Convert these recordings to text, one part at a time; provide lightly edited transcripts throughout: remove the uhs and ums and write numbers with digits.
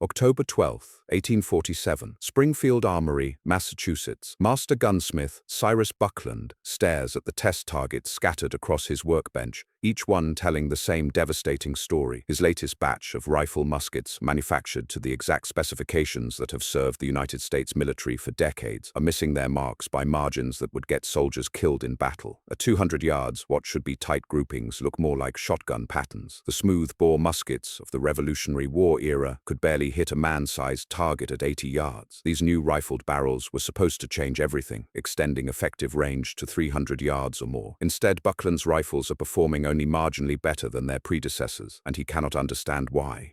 October 12, 1847, Springfield Armory, Massachusetts. Master gunsmith Cyrus Buckland stares at the test targets scattered across his workbench, each one telling the same devastating story. His latest batch of rifle muskets, manufactured to the exact specifications that have served the United States military for decades, are missing their marks by margins that would get soldiers killed in battle. At 200 yards, what should be tight groupings look more like shotgun patterns. The smooth-bore muskets of the Revolutionary War era could barely hit a man-sized target at 80 yards. These new rifled barrels were supposed to change everything, extending effective range to 300 yards or more. Instead, Buckland's rifles are performing only marginally better than their predecessors, and he cannot understand why.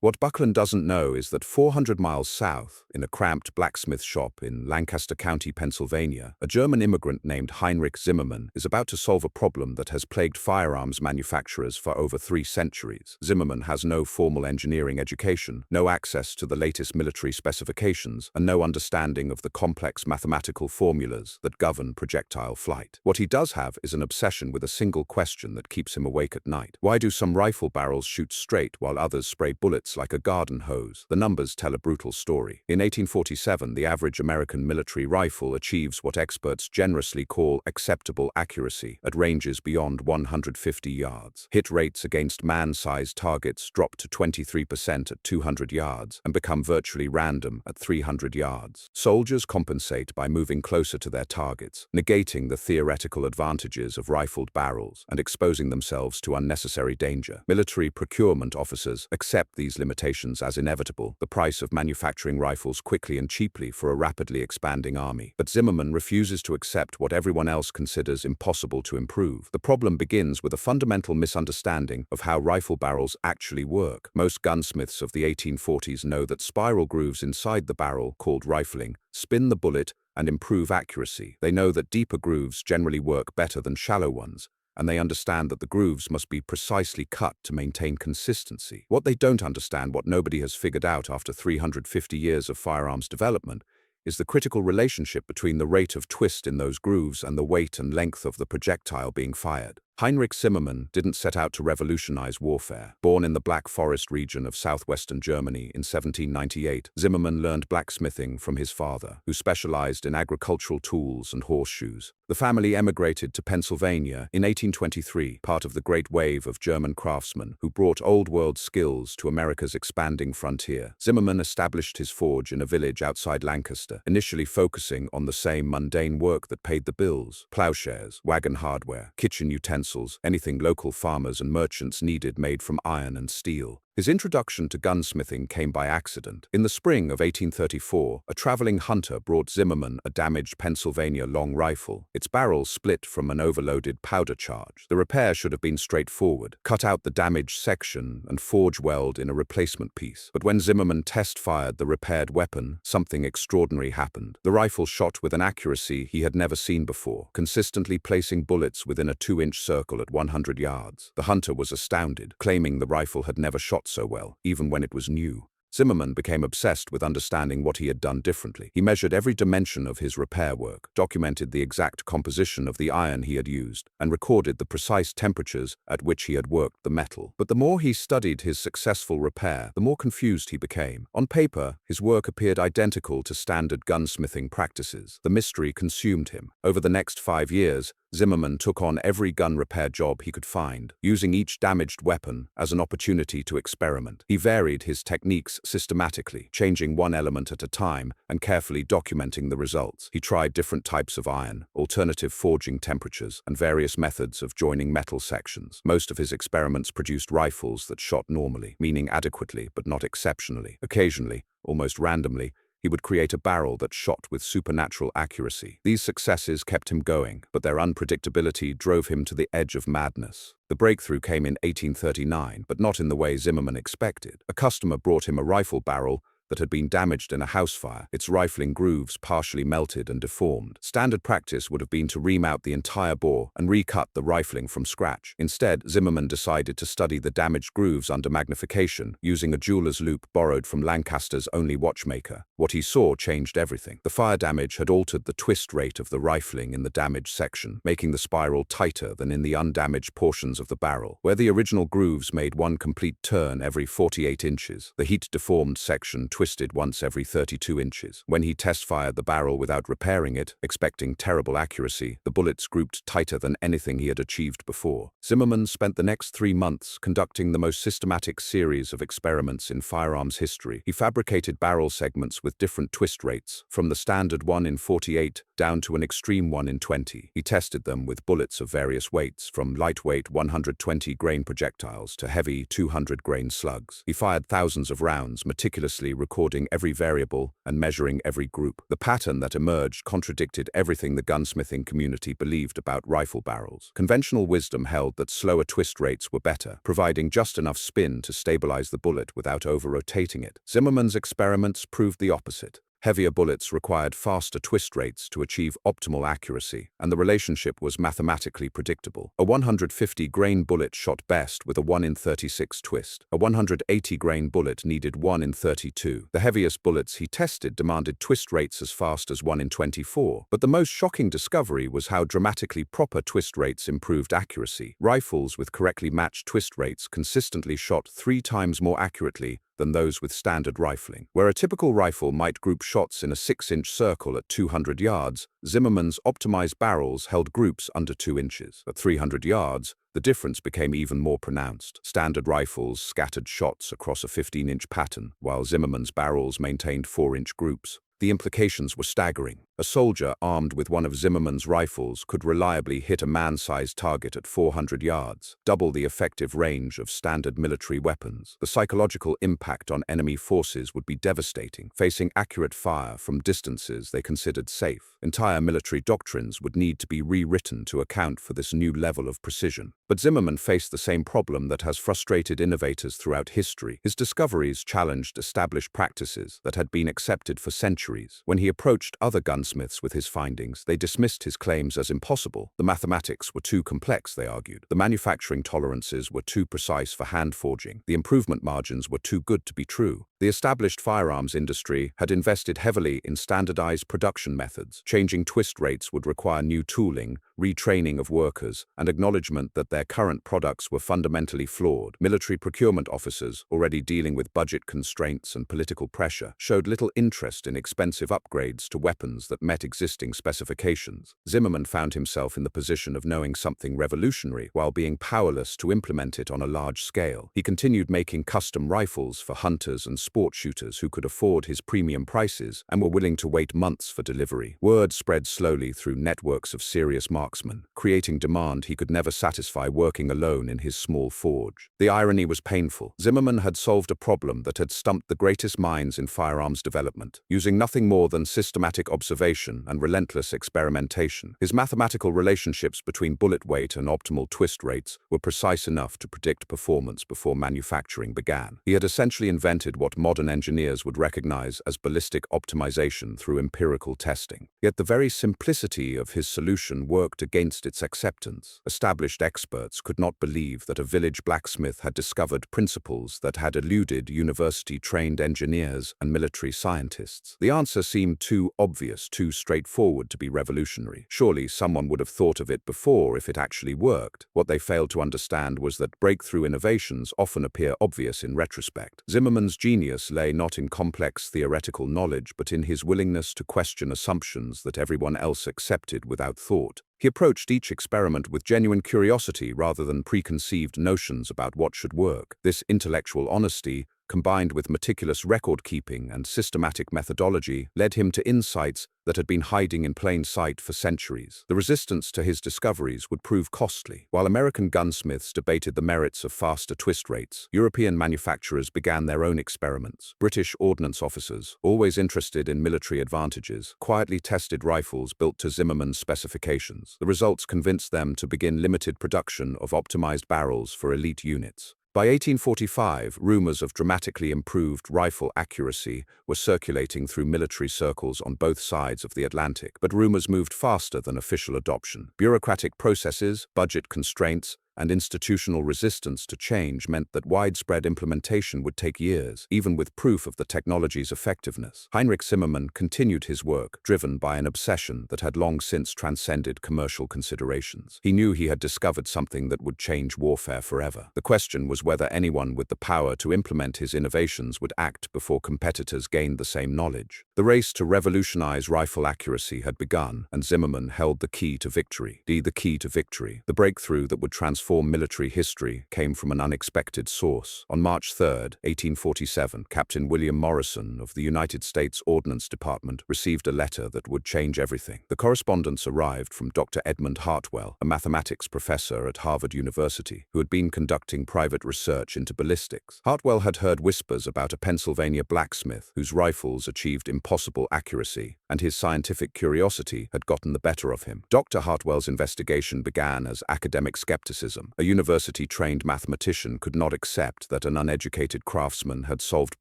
What Buckland doesn't know is that 400 miles south, in a cramped blacksmith shop in Lancaster County, Pennsylvania, a German immigrant named Heinrich Zimmerman is about to solve a problem that has plagued firearms manufacturers for over 3 centuries. Zimmerman has no formal engineering education, no access to the latest military specifications, and no understanding of the complex mathematical formulas that govern projectile flight. What he does have is an obsession with a single question that keeps him awake at night. Why do some rifle barrels shoot straight while others spray bullets like a garden hose? The numbers tell a brutal story. In 1847, the average American military rifle achieves what experts generously call acceptable accuracy at ranges beyond 150 yards. Hit rates against man-sized targets drop to 23% at 200 yards and become virtually random at 300 yards. Soldiers compensate by moving closer to their targets, negating the theoretical advantages of rifled barrels and exposing themselves to unnecessary danger. Military procurement officers accept these limitations as inevitable, the price of manufacturing rifles quickly and cheaply for a rapidly expanding army. But Zimmerman refuses to accept what everyone else considers impossible to improve. The problem begins with a fundamental misunderstanding of how rifle barrels actually work. Most gunsmiths of the 1840s know that spiral grooves inside the barrel, called rifling, spin the bullet and improve accuracy. They know that deeper grooves generally work better than shallow ones, and they understand that the grooves must be precisely cut to maintain consistency. What they don't understand, what nobody has figured out after 350 years of firearms development, is the critical relationship between the rate of twist in those grooves and the weight and length of the projectile being fired. Heinrich Zimmerman didn't set out to revolutionize warfare. Born in the Black Forest region of southwestern Germany in 1798, Zimmerman learned blacksmithing from his father, who specialized in agricultural tools and horseshoes. The family emigrated to Pennsylvania in 1823, part of the great wave of German craftsmen who brought old-world skills to America's expanding frontier. Zimmerman established his forge in a village outside Lancaster, initially focusing on the same mundane work that paid the bills: plowshares, wagon hardware, kitchen utensils, anything local farmers and merchants needed made from iron and steel. His introduction to gunsmithing came by accident. In the spring of 1834, a traveling hunter brought Zimmerman a damaged Pennsylvania long rifle. Its barrel split from an overloaded powder charge. The repair should have been straightforward: cut out the damaged section and forge weld in a replacement piece. But when Zimmerman test-fired the repaired weapon, something extraordinary happened. The rifle shot with an accuracy he had never seen before, consistently placing bullets within a 2-inch circle at 100 yards. The hunter was astounded, claiming the rifle had never shot so well, even when it was new. Zimmerman became obsessed with understanding what he had done differently. He measured every dimension of his repair work, documented the exact composition of the iron he had used, and recorded the precise temperatures at which he had worked the metal. But the more he studied his successful repair, the more confused he became. On paper, his work appeared identical to standard gunsmithing practices. The mystery consumed him. Over the next 5 years, Zimmerman took on every gun repair job he could find, using each damaged weapon as an opportunity to experiment. He varied his techniques systematically, changing one element at a time and carefully documenting the results. He tried different types of iron, alternative forging temperatures, and various methods of joining metal sections. Most of his experiments produced rifles that shot normally, meaning adequately but not exceptionally. Occasionally, almost randomly, he would create a barrel that shot with supernatural accuracy. These successes kept him going, but their unpredictability drove him to the edge of madness. The breakthrough came in 1839, but not in the way Zimmerman expected. A customer brought him a rifle barrel that had been damaged in a house fire, its rifling grooves partially melted and deformed. Standard practice would have been to ream out the entire bore and recut the rifling from scratch. Instead, Zimmerman decided to study the damaged grooves under magnification, using a jeweler's loupe borrowed from Lancaster's only watchmaker. What he saw changed everything. The fire damage had altered the twist rate of the rifling in the damaged section, making the spiral tighter than in the undamaged portions of the barrel. Where the original grooves made one complete turn every 48 inches, the heat-deformed section twisted once every 32 inches. When he test-fired the barrel without repairing it, expecting terrible accuracy, the bullets grouped tighter than anything he had achieved before. Zimmerman spent the next 3 months conducting the most systematic series of experiments in firearms history. He fabricated barrel segments with different twist rates, from the standard one in 48 down to an extreme one in 20. He tested them with bullets of various weights, from lightweight 120-grain projectiles to heavy 200-grain slugs. He fired thousands of rounds, meticulously recording every variable and measuring every group. The pattern that emerged contradicted everything the gunsmithing community believed about rifle barrels. Conventional wisdom held that slower twist rates were better, providing just enough spin to stabilize the bullet without over-rotating it. Zimmerman's experiments proved the opposite. Heavier bullets required faster twist rates to achieve optimal accuracy, and the relationship was mathematically predictable. A 150-grain bullet shot best with a 1 in 36 twist. A 180-grain bullet needed 1 in 32. The heaviest bullets he tested demanded twist rates as fast as 1 in 24, but the most shocking discovery was how dramatically proper twist rates improved accuracy. Rifles with correctly matched twist rates consistently shot 3 times more accurately than those with standard rifling. Where a typical rifle might group shots in a 6-inch circle at 200 yards, Zimmerman's optimized barrels held groups under 2 inches. At 300 yards, the difference became even more pronounced. Standard rifles scattered shots across a 15-inch pattern, while Zimmerman's barrels maintained 4-inch groups. The implications were staggering. A soldier armed with one of Zimmerman's rifles could reliably hit a man-sized target at 400 yards, double the effective range of standard military weapons. The psychological impact on enemy forces would be devastating, facing accurate fire from distances they considered safe. Entire military doctrines would need to be rewritten to account for this new level of precision. But Zimmerman faced the same problem that has frustrated innovators throughout history. His discoveries challenged established practices that had been accepted for centuries. When he approached other gunsmiths with his findings, they dismissed his claims as impossible. The mathematics were too complex, they argued. The manufacturing tolerances were too precise for hand forging. The improvement margins were too good to be true. The established firearms industry had invested heavily in standardized production methods. Changing twist rates would require new tooling, retraining of workers, and acknowledgement that their current products were fundamentally flawed. Military procurement officers, already dealing with budget constraints and political pressure, showed little interest in expensive upgrades to weapons that met existing specifications. Zimmerman found himself in the position of knowing something revolutionary while being powerless to implement it on a large scale. He continued making custom rifles for hunters and sport shooters who could afford his premium prices and were willing to wait months for delivery. Word spread slowly through networks of serious marksmen, creating demand he could never satisfy working alone in his small forge. The irony was painful. Zimmerman had solved a problem that had stumped the greatest minds in firearms development. Using nothing more than systematic observation and relentless experimentation, his mathematical relationships between bullet weight and optimal twist rates were precise enough to predict performance before manufacturing began. He had essentially invented what modern engineers would recognize as ballistic optimization through empirical testing. Yet the very simplicity of his solution worked against its acceptance. Established experts could not believe that a village blacksmith had discovered principles that had eluded university-trained engineers and military scientists. The answer seemed too obvious, too straightforward to be revolutionary. Surely someone would have thought of it before if it actually worked. What they failed to understand was that breakthrough innovations often appear obvious in retrospect. Zimmerman's genius lay not in complex theoretical knowledge, but in his willingness to question assumptions that everyone else accepted without thought. He approached each experiment with genuine curiosity rather than preconceived notions about what should work. This intellectual honesty, combined with meticulous record-keeping and systematic methodology, led him to insights that had been hiding in plain sight for centuries. The resistance to his discoveries would prove costly. While American gunsmiths debated the merits of faster twist rates, European manufacturers began their own experiments. British ordnance officers, always interested in military advantages, quietly tested rifles built to Zimmerman's specifications. The results convinced them to begin limited production of optimized barrels for elite units. By 1845, rumors of dramatically improved rifle accuracy were circulating through military circles on both sides of the Atlantic, but rumors moved faster than official adoption. Bureaucratic processes, budget constraints, and institutional resistance to change meant that widespread implementation would take years, even with proof of the technology's effectiveness. Heinrich Zimmerman continued his work, driven by an obsession that had long since transcended commercial considerations. He knew he had discovered something that would change warfare forever. The question was whether anyone with the power to implement his innovations would act before competitors gained the same knowledge. The race to revolutionize rifle accuracy had begun, and Zimmerman held the key to victory. The key to victory. The breakthrough that would transform military history came from an unexpected source. On March 3, 1847, Captain William Morrison of the United States Ordnance Department received a letter that would change everything. The correspondence arrived from Dr. Edmund Hartwell, a mathematics professor at Harvard University, who had been conducting private research into ballistics. Hartwell had heard whispers about a Pennsylvania blacksmith whose rifles achieved impossible accuracy, and his scientific curiosity had gotten the better of him. Dr. Hartwell's investigation began as academic skepticism. A university-trained mathematician could not accept that an uneducated craftsman had solved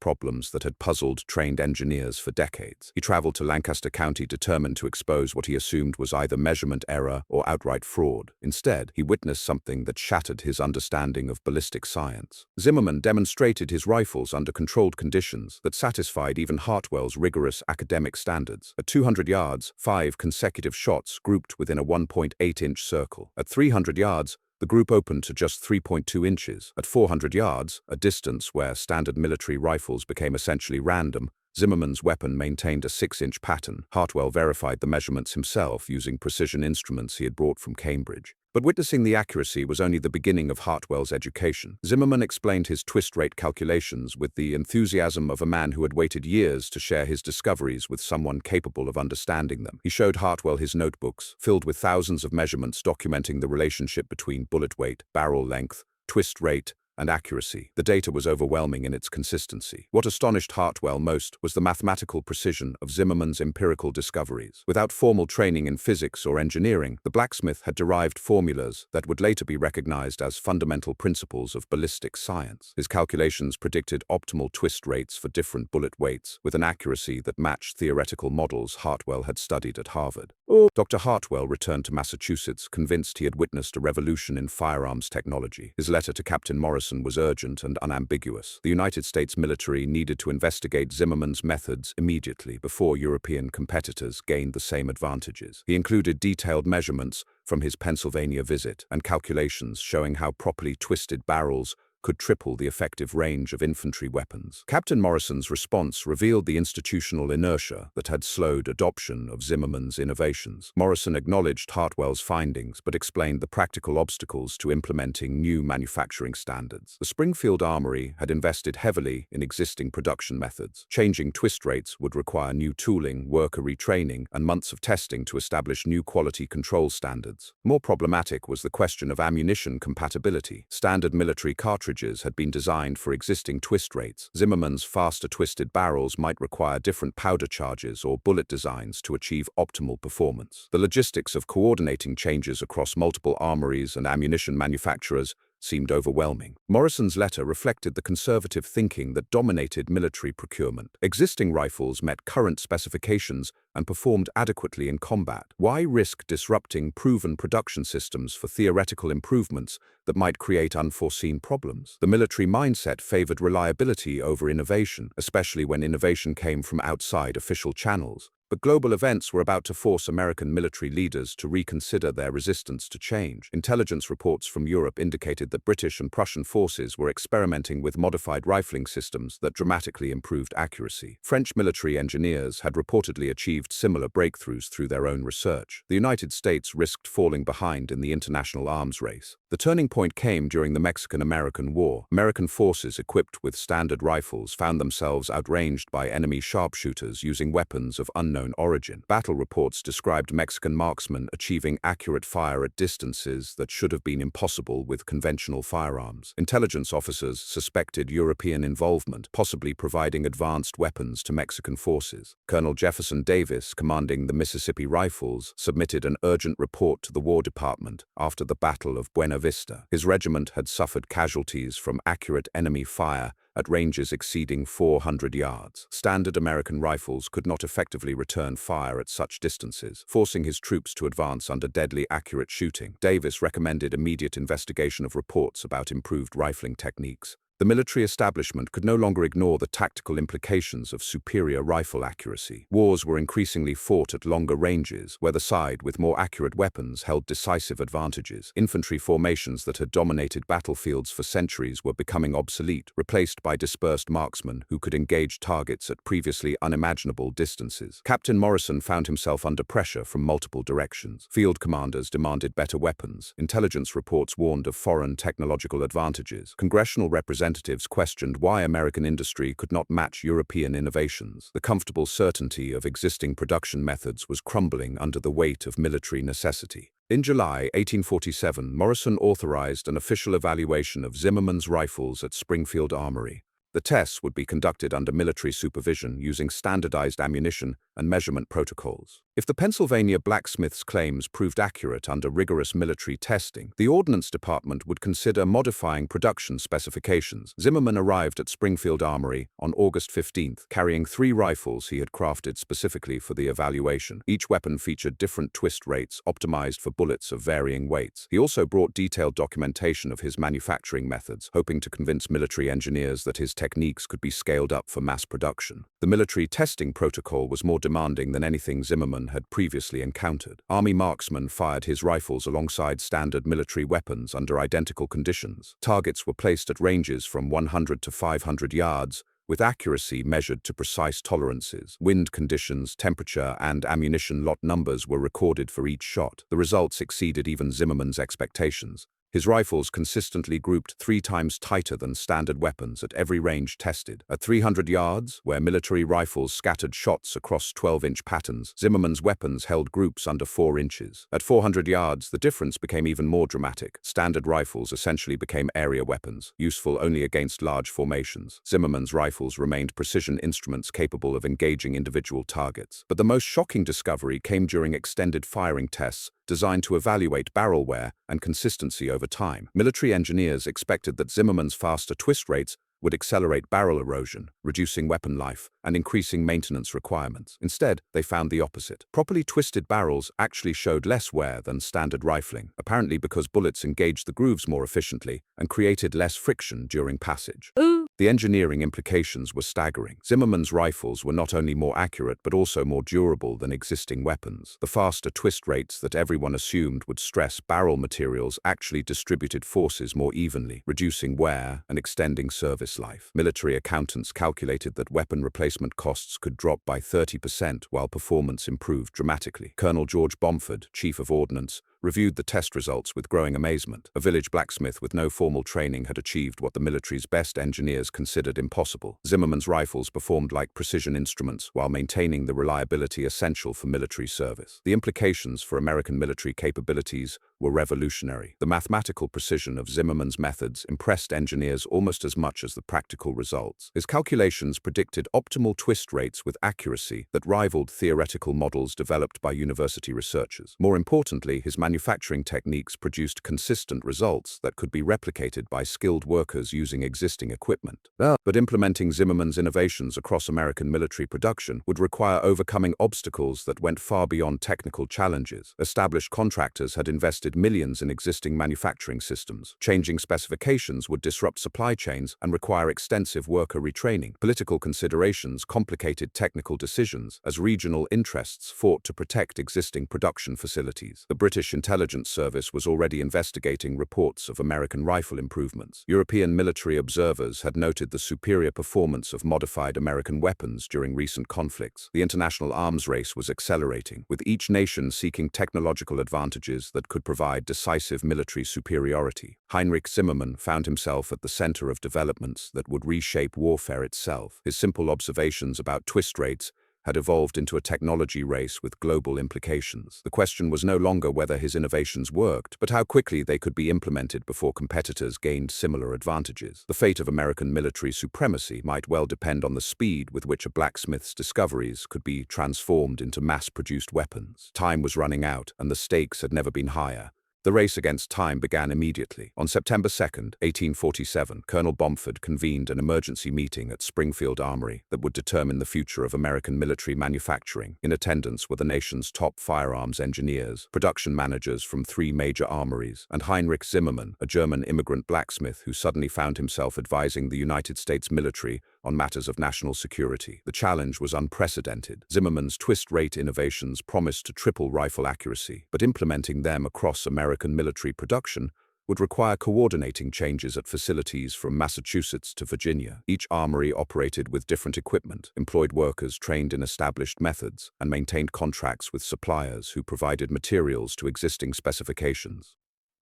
problems that had puzzled trained engineers for decades. He traveled to Lancaster County determined to expose what he assumed was either measurement error or outright fraud. Instead, he witnessed something that shattered his understanding of ballistic science. Zimmerman demonstrated his rifles under controlled conditions that satisfied even Hartwell's rigorous academic standards. At 200 yards, 5 consecutive shots grouped within a 1.8-inch circle. At 300 yards, the group opened to just 3.2 inches. At 400 yards, a distance where standard military rifles became essentially random, Zimmerman's weapon maintained a 6-inch pattern. Hartwell verified the measurements himself using precision instruments he had brought from Cambridge. But witnessing the accuracy was only the beginning of Hartwell's education. Zimmerman explained his twist rate calculations with the enthusiasm of a man who had waited years to share his discoveries with someone capable of understanding them. He showed Hartwell his notebooks, filled with thousands of measurements documenting the relationship between bullet weight, barrel length, twist rate, and accuracy. The data was overwhelming in its consistency. What astonished Hartwell most was the mathematical precision of Zimmerman's empirical discoveries. Without formal training in physics or engineering, the blacksmith had derived formulas that would later be recognized as fundamental principles of ballistic science. His calculations predicted optimal twist rates for different bullet weights, with an accuracy that matched theoretical models Hartwell had studied at Harvard. Dr. Hartwell returned to Massachusetts, convinced he had witnessed a revolution in firearms technology. His letter to Captain Morrison was urgent and unambiguous. The United States military needed to investigate Zimmerman's methods immediately before European competitors gained the same advantages. He included detailed measurements from his Pennsylvania visit and calculations showing how properly twisted barrels could triple the effective range of infantry weapons. Captain Morrison's response revealed the institutional inertia that had slowed adoption of Zimmerman's innovations. Morrison acknowledged Hartwell's findings but explained the practical obstacles to implementing new manufacturing standards. The Springfield Armory had invested heavily in existing production methods. Changing twist rates would require new tooling, worker retraining, and months of testing to establish new quality control standards. More problematic was the question of ammunition compatibility. Standard military cartridges had been designed for existing twist rates. Zimmerman's faster twisted barrels might require different powder charges or bullet designs to achieve optimal performance. The logistics of coordinating changes across multiple armories and ammunition manufacturers seemed overwhelming. Morrison's letter reflected the conservative thinking that dominated military procurement. Existing rifles met current specifications and performed adequately in combat. Why risk disrupting proven production systems for theoretical improvements that might create unforeseen problems? The military mindset favored reliability over innovation, especially when innovation came from outside official channels. But global events were about to force American military leaders to reconsider their resistance to change. Intelligence reports from Europe indicated that British and Prussian forces were experimenting with modified rifling systems that dramatically improved accuracy. French military engineers had reportedly achieved similar breakthroughs through their own research. The United States risked falling behind in the international arms race. The turning point came during the Mexican-American War. American forces equipped with standard rifles found themselves outranged by enemy sharpshooters using weapons of unknown unknown origin. Battle reports described Mexican marksmen achieving accurate fire at distances that should have been impossible with conventional firearms. Intelligence officers suspected European involvement, possibly providing advanced weapons to Mexican forces. Colonel Jefferson Davis, commanding the Mississippi Rifles, submitted an urgent report to the War Department after the Battle of Buena Vista. His regiment had suffered casualties from accurate enemy fire at ranges exceeding 400 yards. Standard American rifles could not effectively return fire at such distances, forcing his troops to advance under deadly accurate shooting. Davis recommended immediate investigation of reports about improved rifling techniques. The military establishment could no longer ignore the tactical implications of superior rifle accuracy. Wars were increasingly fought at longer ranges, where the side with more accurate weapons held decisive advantages. Infantry formations that had dominated battlefields for centuries were becoming obsolete, replaced by dispersed marksmen who could engage targets at previously unimaginable distances. Captain Morrison found himself under pressure from multiple directions. Field commanders demanded better weapons. Intelligence reports warned of foreign technological advantages. Congressional representatives questioned why American industry could not match European innovations. The comfortable certainty of existing production methods was crumbling under the weight of military necessity. In July 1847, Morrison authorized an official evaluation of Zimmerman's rifles at Springfield Armory. The tests would be conducted under military supervision using standardized ammunition and measurement protocols. If the Pennsylvania blacksmith's claims proved accurate under rigorous military testing, the Ordnance Department would consider modifying production specifications. Zimmerman arrived at Springfield Armory on August 15th, carrying 3 rifles he had crafted specifically for the evaluation. Each weapon featured different twist rates optimized for bullets of varying weights. He also brought detailed documentation of his manufacturing methods, hoping to convince military engineers that his techniques could be scaled up for mass production. The military testing protocol was more demanding than anything Zimmerman had previously encountered. Army marksmen fired his rifles alongside standard military weapons under identical conditions. Targets were placed at ranges from 100 to 500 yards, with accuracy measured to precise tolerances. Wind conditions, temperature, and ammunition lot numbers were recorded for each shot. The results exceeded even Zimmerman's expectations. His rifles consistently grouped 3 times tighter than standard weapons at every range tested. At 300 yards, where military rifles scattered shots across 12-inch patterns, Zimmerman's weapons held groups under 4 inches. At 400 yards, the difference became even more dramatic. Standard rifles essentially became area weapons, useful only against large formations. Zimmerman's rifles remained precision instruments capable of engaging individual targets. But the most shocking discovery came during extended firing tests designed to evaluate barrel wear and consistency over time. Military engineers expected that Zimmerman's faster twist rates would accelerate barrel erosion, reducing weapon life and increasing maintenance requirements. Instead, they found the opposite. Properly twisted barrels actually showed less wear than standard rifling, apparently because bullets engaged the grooves more efficiently and created less friction during passage. The engineering implications were staggering. Zimmerman's rifles were not only more accurate but also more durable than existing weapons. The faster twist rates that everyone assumed would stress barrel materials actually distributed forces more evenly, reducing wear and extending service life. Military accountants calculated that weapon replacement costs could drop by 30% while performance improved dramatically. Colonel George Bomford, Chief of Ordnance, reviewed the test results with growing amazement. A village blacksmith with no formal training had achieved what the military's best engineers considered impossible. Zimmerman's rifles performed like precision instruments while maintaining the reliability essential for military service. The implications for American military capabilities were revolutionary. The mathematical precision of Zimmerman's methods impressed engineers almost as much as the practical results. His calculations predicted optimal twist rates with accuracy that rivaled theoretical models developed by university researchers. More importantly, his manufacturing techniques produced consistent results that could be replicated by skilled workers using existing equipment. But implementing Zimmerman's innovations across American military production would require overcoming obstacles that went far beyond technical challenges. Established contractors had invested millions in existing manufacturing systems. Changing specifications would disrupt supply chains and require extensive worker retraining. Political considerations complicated technical decisions as regional interests fought to protect existing production facilities. The British Intelligence Service was already investigating reports of American rifle improvements. European military observers had noted the superior performance of modified American weapons during recent conflicts. The international arms race was accelerating, with each nation seeking technological advantages that could provide decisive military superiority. Heinrich Zimmerman found himself at the center of developments that would reshape warfare itself. His simple observations about twist rates had evolved into a technology race with global implications. The question was no longer whether his innovations worked, but how quickly they could be implemented before competitors gained similar advantages. The fate of American military supremacy might well depend on the speed with which a blacksmith's discoveries could be transformed into mass-produced weapons. Time was running out, and the stakes had never been higher. The race against time began immediately. On September 2, 1847, Colonel Bomford convened an emergency meeting at Springfield Armory that would determine the future of American military manufacturing. In attendance were the nation's top firearms engineers, production managers from 3 major armories, and Heinrich Zimmerman, a German immigrant blacksmith who suddenly found himself advising the United States military on matters of national security. The challenge was unprecedented. Zimmerman's twist-rate innovations promised to triple rifle accuracy, but implementing them across American military production would require coordinating changes at facilities from Massachusetts to Virginia. Each armory operated with different equipment, employed workers trained in established methods, and maintained contracts with suppliers who provided materials to existing specifications.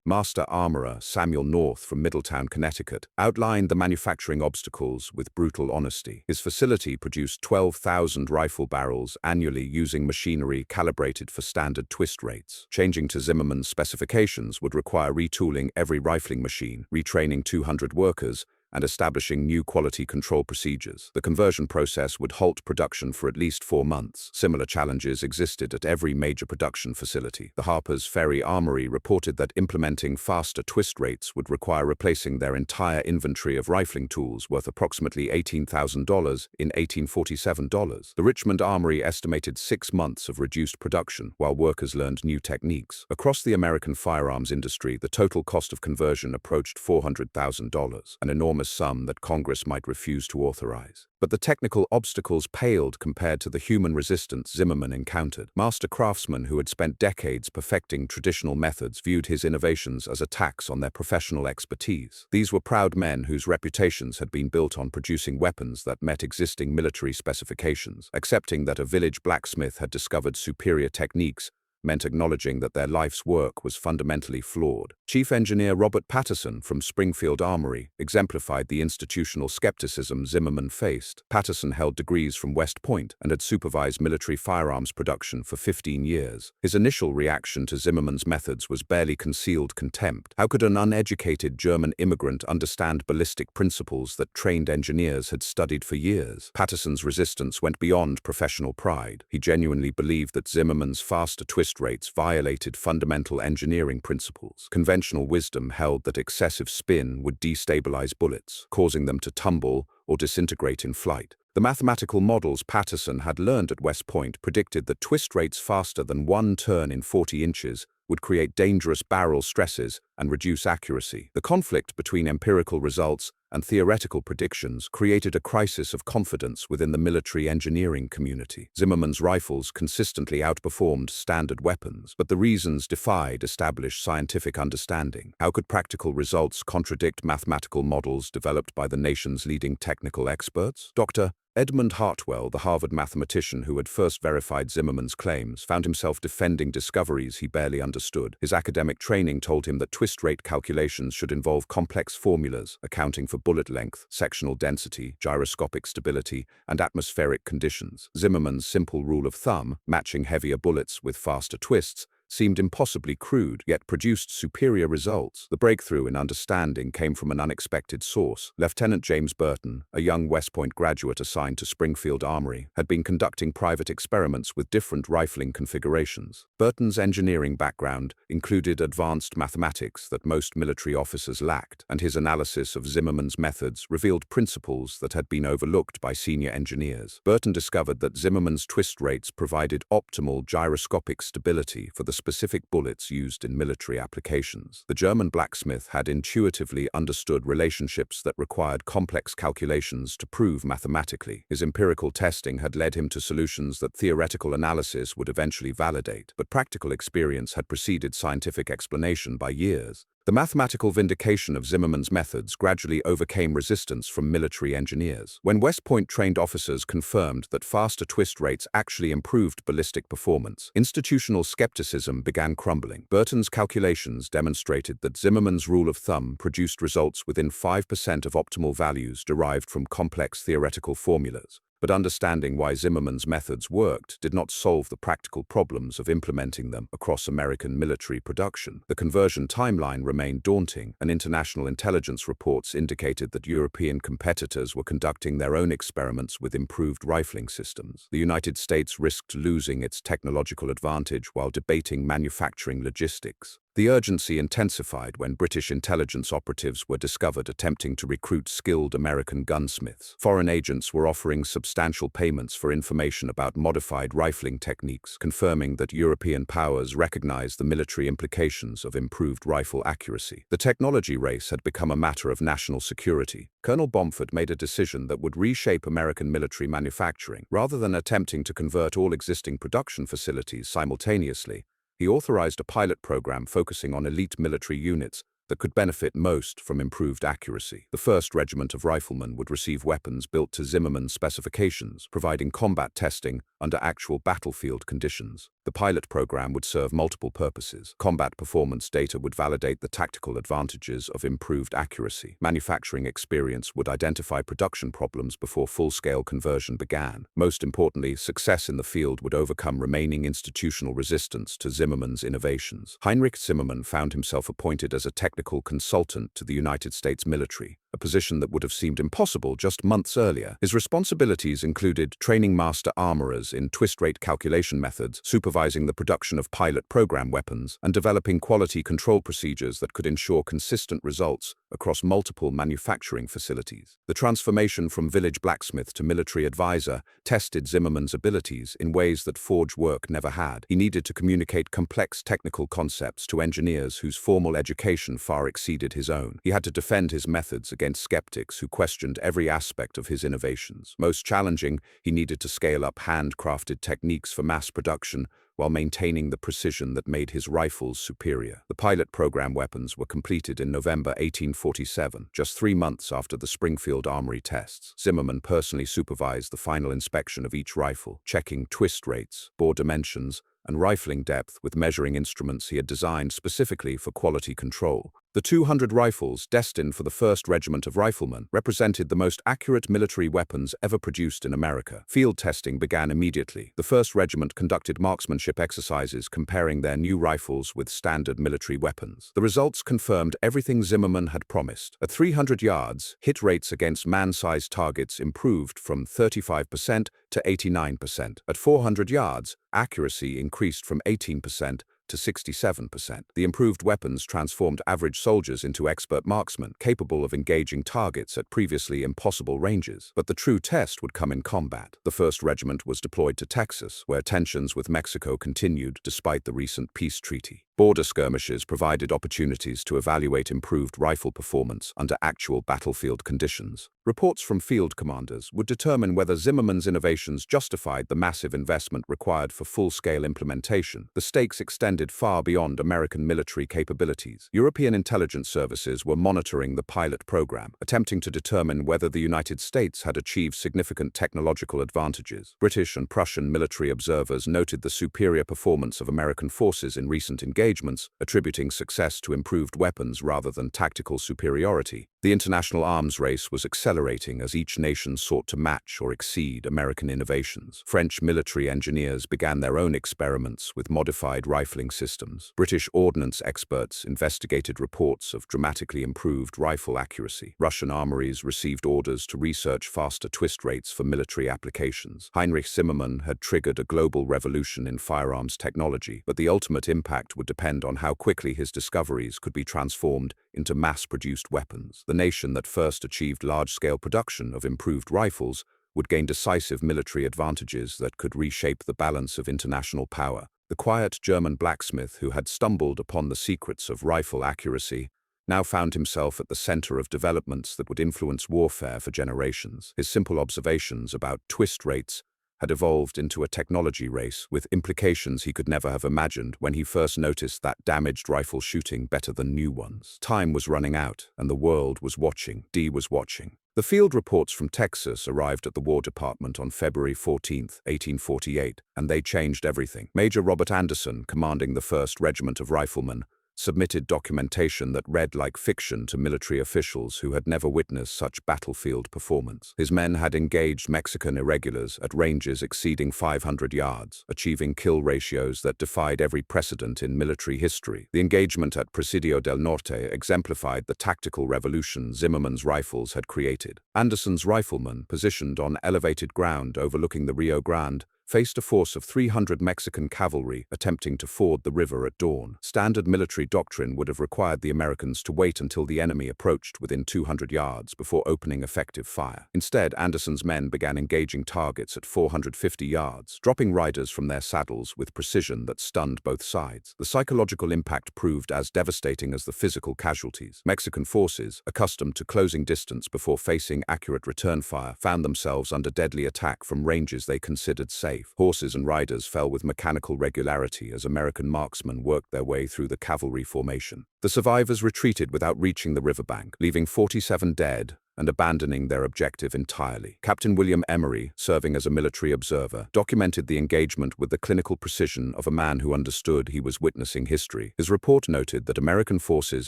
Master Armorer Samuel North from Middletown, Connecticut, outlined the manufacturing obstacles with brutal honesty. His facility produced 12,000 rifle barrels annually using machinery calibrated for standard twist rates. Changing to Zimmerman's specifications would require retooling every rifling machine, retraining 200 workers, and establishing new quality control procedures. The conversion process would halt production for at least 4 months. Similar challenges existed at every major production facility. The Harper's Ferry Armory reported that implementing faster twist rates would require replacing their entire inventory of rifling tools worth approximately $18,000 in 1847 dollars. The Richmond Armory estimated 6 months of reduced production while workers learned new techniques. Across the American firearms industry, the total cost of conversion approached $400,000, an enormous sum that Congress might refuse to authorize. But the technical obstacles paled compared to the human resistance Zimmerman encountered. Master craftsmen who had spent decades perfecting traditional methods viewed his innovations as a tax on their professional expertise. These were proud men whose reputations had been built on producing weapons that met existing military specifications. Accepting that a village blacksmith had discovered superior techniques meant acknowledging that their life's work was fundamentally flawed. Chief Engineer Robert Patterson from Springfield Armory exemplified the institutional skepticism Zimmerman faced. Patterson held degrees from West Point and had supervised military firearms production for 15 years. His initial reaction to Zimmerman's methods was barely concealed contempt. How could an uneducated German immigrant understand ballistic principles that trained engineers had studied for years? Patterson's resistance went beyond professional pride. He genuinely believed that Zimmerman's faster twist rates violated fundamental engineering principles. Conventional wisdom held that excessive spin would destabilize bullets, causing them to tumble or disintegrate in flight. The mathematical models Patterson had learned at West Point predicted that twist rates faster than 1 turn in 40 inches would create dangerous barrel stresses and reduce accuracy. The conflict between empirical results and theoretical predictions created a crisis of confidence within the military engineering community. Zimmerman's rifles consistently outperformed standard weapons, but the reasons defied established scientific understanding. How could practical results contradict mathematical models developed by the nation's leading technical experts? Dr. Edmund Hartwell, the Harvard mathematician who had first verified Zimmerman's claims, found himself defending discoveries he barely understood. His academic training told him that twist rate calculations should involve complex formulas, accounting for bullet length, sectional density, gyroscopic stability, and atmospheric conditions. Zimmerman's simple rule of thumb, matching heavier bullets with faster twists, seemed impossibly crude, yet produced superior results. The breakthrough in understanding came from an unexpected source. Lieutenant James Burton, a young West Point graduate assigned to Springfield Armory, had been conducting private experiments with different rifling configurations. Burton's engineering background included advanced mathematics that most military officers lacked, and his analysis of Zimmerman's methods revealed principles that had been overlooked by senior engineers. Burton discovered that Zimmerman's twist rates provided optimal gyroscopic stability for the specific bullets used in military applications. The German blacksmith had intuitively understood relationships that required complex calculations to prove mathematically. His empirical testing had led him to solutions that theoretical analysis would eventually validate, but practical experience had preceded scientific explanation by years. The mathematical vindication of Zimmerman's methods gradually overcame resistance from military engineers. When West Point trained officers confirmed that faster twist rates actually improved ballistic performance, institutional skepticism began crumbling. Burton's calculations demonstrated that Zimmerman's rule of thumb produced results within 5% of optimal values derived from complex theoretical formulas. But understanding why Zimmerman's methods worked did not solve the practical problems of implementing them across American military production. The conversion timeline remained daunting, and international intelligence reports indicated that European competitors were conducting their own experiments with improved rifling systems. The United States risked losing its technological advantage while debating manufacturing logistics. The urgency intensified when British intelligence operatives were discovered attempting to recruit skilled American gunsmiths. Foreign agents were offering substantial payments for information about modified rifling techniques, confirming that European powers recognized the military implications of improved rifle accuracy. The technology race had become a matter of national security. Colonel Bomford made a decision that would reshape American military manufacturing. Rather than attempting to convert all existing production facilities simultaneously, he authorized a pilot program focusing on elite military units that could benefit most from improved accuracy. The 1st Regiment of Riflemen would receive weapons built to Zimmerman's specifications, providing combat testing under actual battlefield conditions. The pilot program would serve multiple purposes. Combat performance data would validate the tactical advantages of improved accuracy. Manufacturing experience would identify production problems before full-scale conversion began. Most importantly, success in the field would overcome remaining institutional resistance to Zimmerman's innovations. Heinrich Zimmerman found himself appointed as a technical consultant to the United States military, a position that would have seemed impossible just months earlier. His responsibilities included training master armorers in twist-rate calculation methods, supervising the production of pilot program weapons, and developing quality control procedures that could ensure consistent results across multiple manufacturing facilities. The transformation from village blacksmith to military advisor tested Zimmerman's abilities in ways that forge work never had. He needed to communicate complex technical concepts to engineers whose formal education far exceeded his own. He had to defend his methods against skeptics who questioned every aspect of his innovations. Most challenging, he needed to scale up handcrafted techniques for mass production while maintaining the precision that made his rifles superior. The pilot program weapons were completed in November 1847, just 3 months after the Springfield Armory tests. Zimmerman personally supervised the final inspection of each rifle, checking twist rates, bore dimensions, and rifling depth with measuring instruments he had designed specifically for quality control. The 200 rifles, destined for the 1st Regiment of Riflemen, represented the most accurate military weapons ever produced in America. Field testing began immediately. The 1st Regiment conducted marksmanship exercises comparing their new rifles with standard military weapons. The results confirmed everything Zimmerman had promised. At 300 yards, hit rates against man-sized targets improved from 35% to 89%. At 400 yards, accuracy increased from 18% to 67%. The improved weapons transformed average soldiers into expert marksmen, capable of engaging targets at previously impossible ranges. But the true test would come in combat. The 1st Regiment was deployed to Texas, where tensions with Mexico continued despite the recent peace treaty. Border skirmishes provided opportunities to evaluate improved rifle performance under actual battlefield conditions. Reports from field commanders would determine whether Zimmerman's innovations justified the massive investment required for full-scale implementation. The stakes extended far beyond American military capabilities. European intelligence services were monitoring the pilot program, attempting to determine whether the United States had achieved significant technological advantages. British and Prussian military observers noted the superior performance of American forces in recent engagements, attributing success to improved weapons rather than tactical superiority. The international arms race was accelerating as each nation sought to match or exceed American innovations. French military engineers began their own experiments with modified rifling systems. British ordnance experts investigated reports of dramatically improved rifle accuracy. Russian armories received orders to research faster twist rates for military applications. Heinrich Zimmerman had triggered a global revolution in firearms technology, but the ultimate impact would depend on how quickly his discoveries could be transformed into mass-produced weapons. The nation that first achieved large-scale production of improved rifles would gain decisive military advantages that could reshape the balance of international power. The quiet German blacksmith who had stumbled upon the secrets of rifle accuracy now found himself at the center of developments that would influence warfare for generations. His simple observations about twist rates had evolved into a technology race with implications he could never have imagined when he first noticed that damaged rifle shooting better than new ones. Time was running out, and the world was watching. D was watching. The field reports from Texas arrived at the War Department on February 14, 1848, and they changed everything. Major Robert Anderson, commanding the 1st Regiment of Riflemen, submitted documentation that read like fiction to military officials who had never witnessed such battlefield performance. His men had engaged Mexican irregulars at ranges exceeding 500 yards, achieving kill ratios that defied every precedent in military history. The engagement at Presidio del Norte exemplified the tactical revolution Zimmerman's rifles had created. Anderson's riflemen, positioned on elevated ground overlooking the Rio Grande, faced a force of 300 Mexican cavalry attempting to ford the river at dawn. Standard military doctrine would have required the Americans to wait until the enemy approached within 200 yards before opening effective fire. Instead, Anderson's men began engaging targets at 450 yards, dropping riders from their saddles with precision that stunned both sides. The psychological impact proved as devastating as the physical casualties. Mexican forces, accustomed to closing distance before facing accurate return fire, found themselves under deadly attack from ranges they considered safe. Horses and riders fell with mechanical regularity as American marksmen worked their way through the cavalry formation. The survivors retreated without reaching the riverbank, leaving 47 dead and abandoning their objective entirely. Captain William Emery, serving as a military observer, documented the engagement with the clinical precision of a man who understood he was witnessing history. His report noted that American forces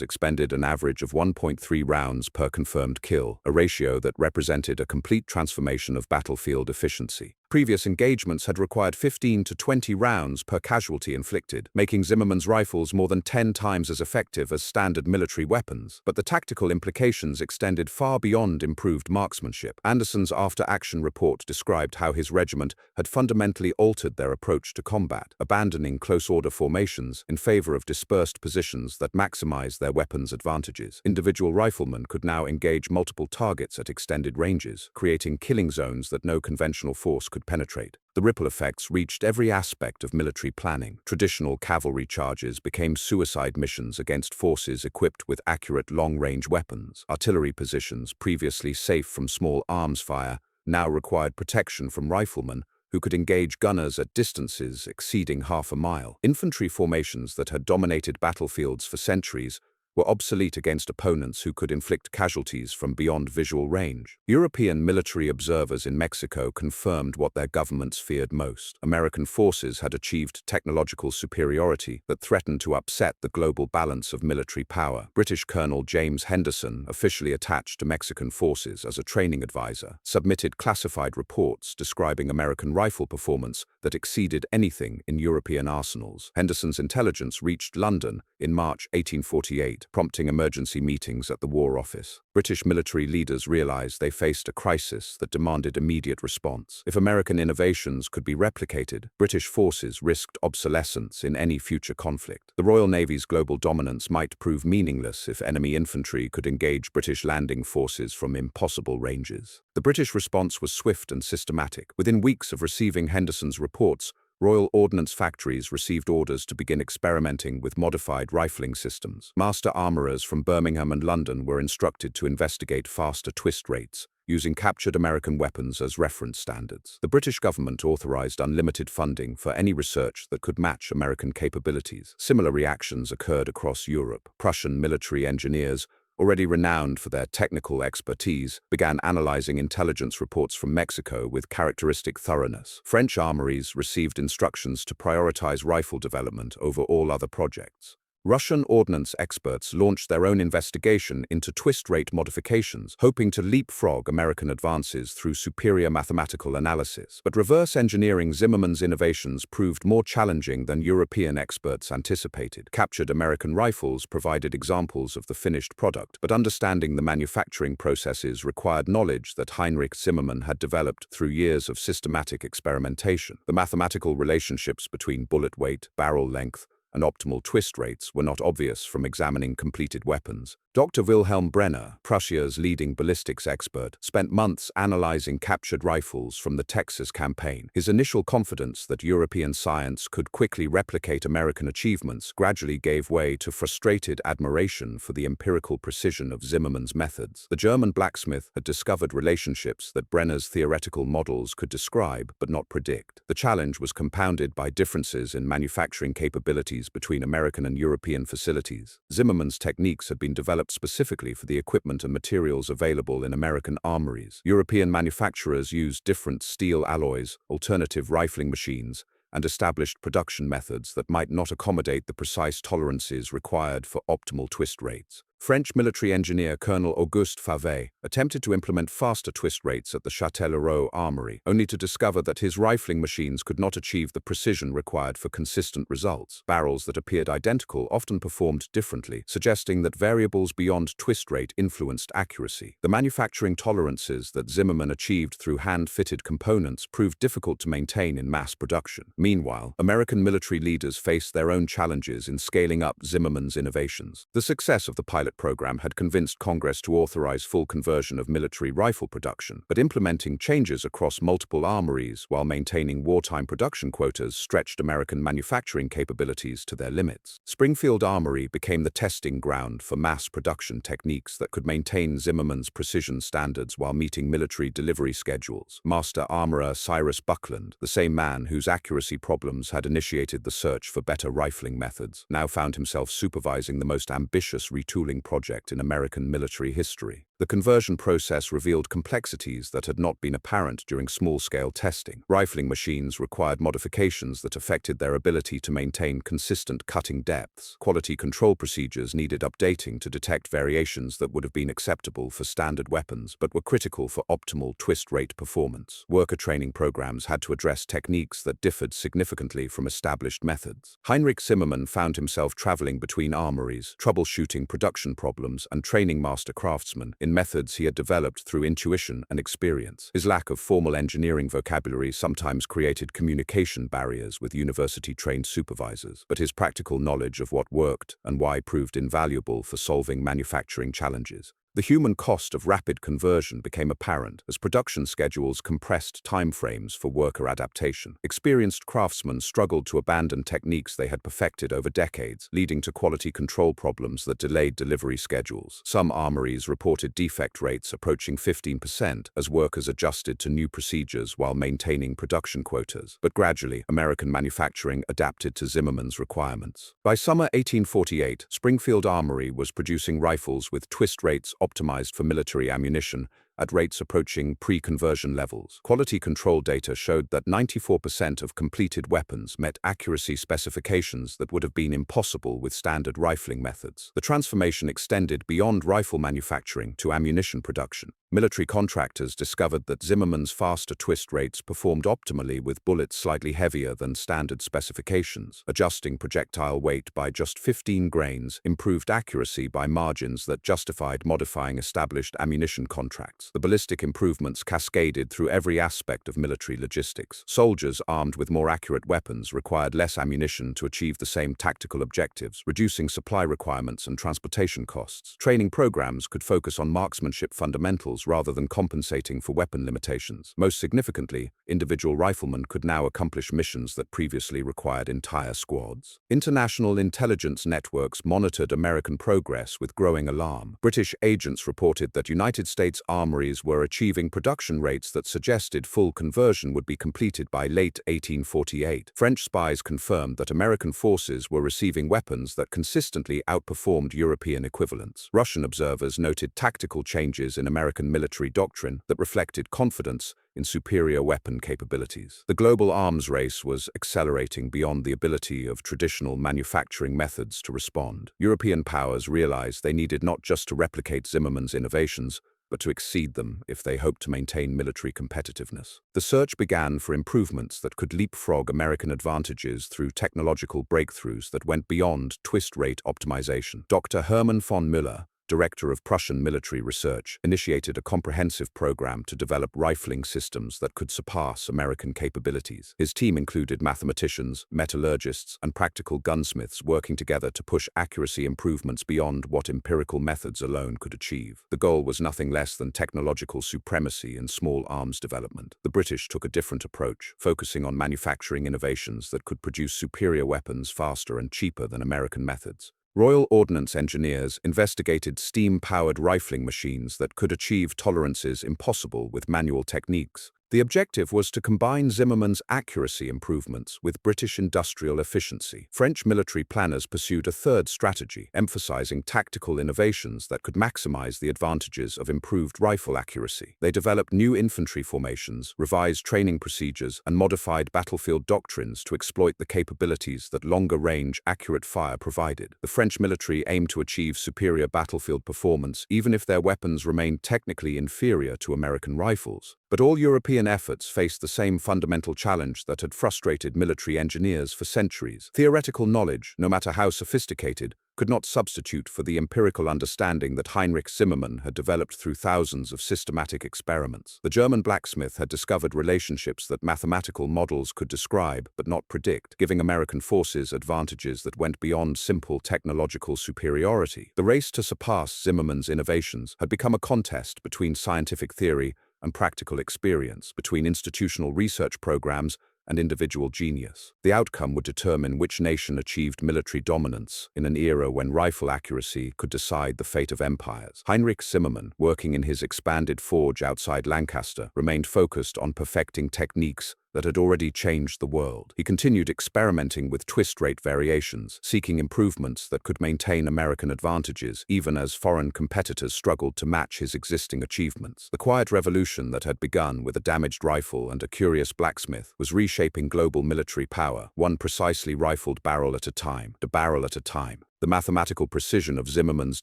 expended an average of 1.3 rounds per confirmed kill, a ratio that represented a complete transformation of battlefield efficiency. Previous engagements had required 15 to 20 rounds per casualty inflicted, making Zimmerman's rifles more than 10 times as effective as standard military weapons. But the tactical implications extended far beyond improved marksmanship. Anderson's after-action report described how his regiment had fundamentally altered their approach to combat, abandoning close-order formations in favor of dispersed positions that maximized their weapons' advantages. Individual riflemen could now engage multiple targets at extended ranges, creating killing zones that no conventional force could penetrate. The ripple effects reached every aspect of military planning. Traditional cavalry charges became suicide missions against forces equipped with accurate long-range weapons. Artillery positions, previously safe from small arms fire, now required protection from riflemen who could engage gunners at distances exceeding half a mile. Infantry formations that had dominated battlefields for centuries were obsolete against opponents who could inflict casualties from beyond visual range. European military observers in Mexico confirmed what their governments feared most. American forces had achieved technological superiority that threatened to upset the global balance of military power. British Colonel James Henderson, officially attached to Mexican forces as a training advisor, submitted classified reports describing American rifle performance that exceeded anything in European arsenals. Henderson's intelligence reached London in March 1848, prompting emergency meetings at the War Office. British military leaders realized they faced a crisis that demanded immediate response. If American innovations could be replicated, British forces risked obsolescence in any future conflict. The Royal Navy's global dominance might prove meaningless if enemy infantry could engage British landing forces from impossible ranges. The British response was swift and systematic. Within weeks of receiving Henderson's reports, Royal Ordnance factories received orders to begin experimenting with modified rifling systems. Master armorers from Birmingham and London were instructed to investigate faster twist rates, using captured American weapons as reference standards. The British government authorized unlimited funding for any research that could match American capabilities. Similar reactions occurred across Europe. Prussian military engineers, already renowned for their technical expertise, began analyzing intelligence reports from Mexico with characteristic thoroughness. French armories received instructions to prioritize rifle development over all other projects. Russian ordnance experts launched their own investigation into twist rate modifications, hoping to leapfrog American advances through superior mathematical analysis. But reverse engineering Zimmerman's innovations proved more challenging than European experts anticipated. Captured American rifles provided examples of the finished product, but understanding the manufacturing processes required knowledge that Heinrich Zimmerman had developed through years of systematic experimentation. The mathematical relationships between bullet weight, barrel length, and optimal twist rates were not obvious from examining completed weapons. Dr. Wilhelm Brenner, Prussia's leading ballistics expert, spent months analyzing captured rifles from the Texas campaign. His initial confidence that European science could quickly replicate American achievements gradually gave way to frustrated admiration for the empirical precision of Zimmerman's methods. The German blacksmith had discovered relationships that Brenner's theoretical models could describe but not predict. The challenge was compounded by differences in manufacturing capabilities between American and European facilities. Zimmerman's techniques had been developed specifically for the equipment and materials available in American armories. European manufacturers used different steel alloys, alternative rifling machines, and established production methods that might not accommodate the precise tolerances required for optimal twist rates. French military engineer Colonel Auguste Favre attempted to implement faster twist rates at the WW2 Armory, only to discover that his rifling machines could not achieve the precision required for consistent results. Barrels that appeared identical often performed differently, suggesting that variables beyond twist rate influenced accuracy. The manufacturing tolerances that Zimmerman achieved through hand-fitted components proved difficult to maintain in mass production. Meanwhile, American military leaders faced their own challenges in scaling up Zimmerman's innovations. The success of the pilot program had convinced Congress to authorize full conversion of military rifle production, but implementing changes across multiple armories while maintaining wartime production quotas stretched American manufacturing capabilities to their limits. Springfield Armory became the testing ground for mass production techniques that could maintain Zimmerman's precision standards while meeting military delivery schedules. Master Armorer Cyrus Buckland, the same man whose accuracy problems had initiated the search for better rifling methods, now found himself supervising the most ambitious retooling project in American military history. The conversion process revealed complexities that had not been apparent during small-scale testing. Rifling machines required modifications that affected their ability to maintain consistent cutting depths. Quality control procedures needed updating to detect variations that would have been acceptable for standard weapons, but were critical for optimal twist rate performance. Worker training programs had to address techniques that differed significantly from established methods. Heinrich Zimmerman found himself traveling between armories, troubleshooting production problems and training master craftsmen in methods he had developed through intuition and experience. His lack of formal engineering vocabulary sometimes created communication barriers with university-trained supervisors, but his practical knowledge of what worked and why proved invaluable for solving manufacturing challenges. The human cost of rapid conversion became apparent as production schedules compressed timeframes for worker adaptation. Experienced craftsmen struggled to abandon techniques they had perfected over decades, leading to quality control problems that delayed delivery schedules. Some armories reported defect rates approaching 15% as workers adjusted to new procedures while maintaining production quotas. But gradually, American manufacturing adapted to Zimmerman's requirements. By summer 1848, Springfield Armory was producing rifles with twist rates optimized for military ammunition at rates approaching pre-conversion levels. Quality control data showed that 94% of completed weapons met accuracy specifications that would have been impossible with standard rifling methods. The transformation extended beyond rifle manufacturing to ammunition production. Military contractors discovered that Zimmerman's faster twist rates performed optimally with bullets slightly heavier than standard specifications. Adjusting projectile weight by just 15 grains improved accuracy by margins that justified modifying established ammunition contracts. The ballistic improvements cascaded through every aspect of military logistics. Soldiers armed with more accurate weapons required less ammunition to achieve the same tactical objectives, reducing supply requirements and transportation costs. Training programs could focus on marksmanship fundamentals rather than compensating for weapon limitations. Most significantly, individual riflemen could now accomplish missions that previously required entire squads. International intelligence networks monitored American progress with growing alarm. British agents reported that United States armories were achieving production rates that suggested full conversion would be completed by late 1848. French spies confirmed that American forces were receiving weapons that consistently outperformed European equivalents. Russian observers noted tactical changes in American military doctrine that reflected confidence in superior weapon capabilities. The global arms race was accelerating beyond the ability of traditional manufacturing methods to respond. European powers realized they needed not just to replicate Zimmerman's innovations, but to exceed them if they hoped to maintain military competitiveness. The search began for improvements that could leapfrog American advantages through technological breakthroughs that went beyond twist rate optimization. Dr. Hermann von Müller, director of Prussian military research, initiated a comprehensive program to develop rifling systems that could surpass American capabilities. His team included mathematicians, metallurgists, and practical gunsmiths working together to push accuracy improvements beyond what empirical methods alone could achieve. The goal was nothing less than technological supremacy in small arms development. The British took a different approach, focusing on manufacturing innovations that could produce superior weapons faster and cheaper than American methods. Royal Ordnance engineers investigated steam-powered rifling machines that could achieve tolerances impossible with manual techniques. The objective was to combine Zimmerman's accuracy improvements with British industrial efficiency. French military planners pursued a third strategy, emphasizing tactical innovations that could maximize the advantages of improved rifle accuracy. They developed new infantry formations, revised training procedures, and modified battlefield doctrines to exploit the capabilities that longer-range, accurate fire provided. The French military aimed to achieve superior battlefield performance, even if their weapons remained technically inferior to American rifles. But all European efforts faced the same fundamental challenge that had frustrated military engineers for centuries. Theoretical knowledge, no matter how sophisticated, could not substitute for the empirical understanding that Heinrich Zimmerman had developed through thousands of systematic experiments. The German blacksmith had discovered relationships that mathematical models could describe but not predict, giving American forces advantages that went beyond simple technological superiority. The race to surpass Zimmerman's innovations had become a contest between scientific theory and practical experience, between institutional research programs and individual genius. The outcome would determine which nation achieved military dominance in an era when rifle accuracy could decide the fate of empires. Heinrich Zimmerman, working in his expanded forge outside Lancaster, remained focused on perfecting techniques that had already changed the world. He continued experimenting with twist rate variations, seeking improvements that could maintain American advantages even as foreign competitors struggled to match his existing achievements. The quiet revolution that had begun with a damaged rifle and a curious blacksmith was reshaping global military power, one precisely rifled barrel at a time, The mathematical precision of Zimmerman's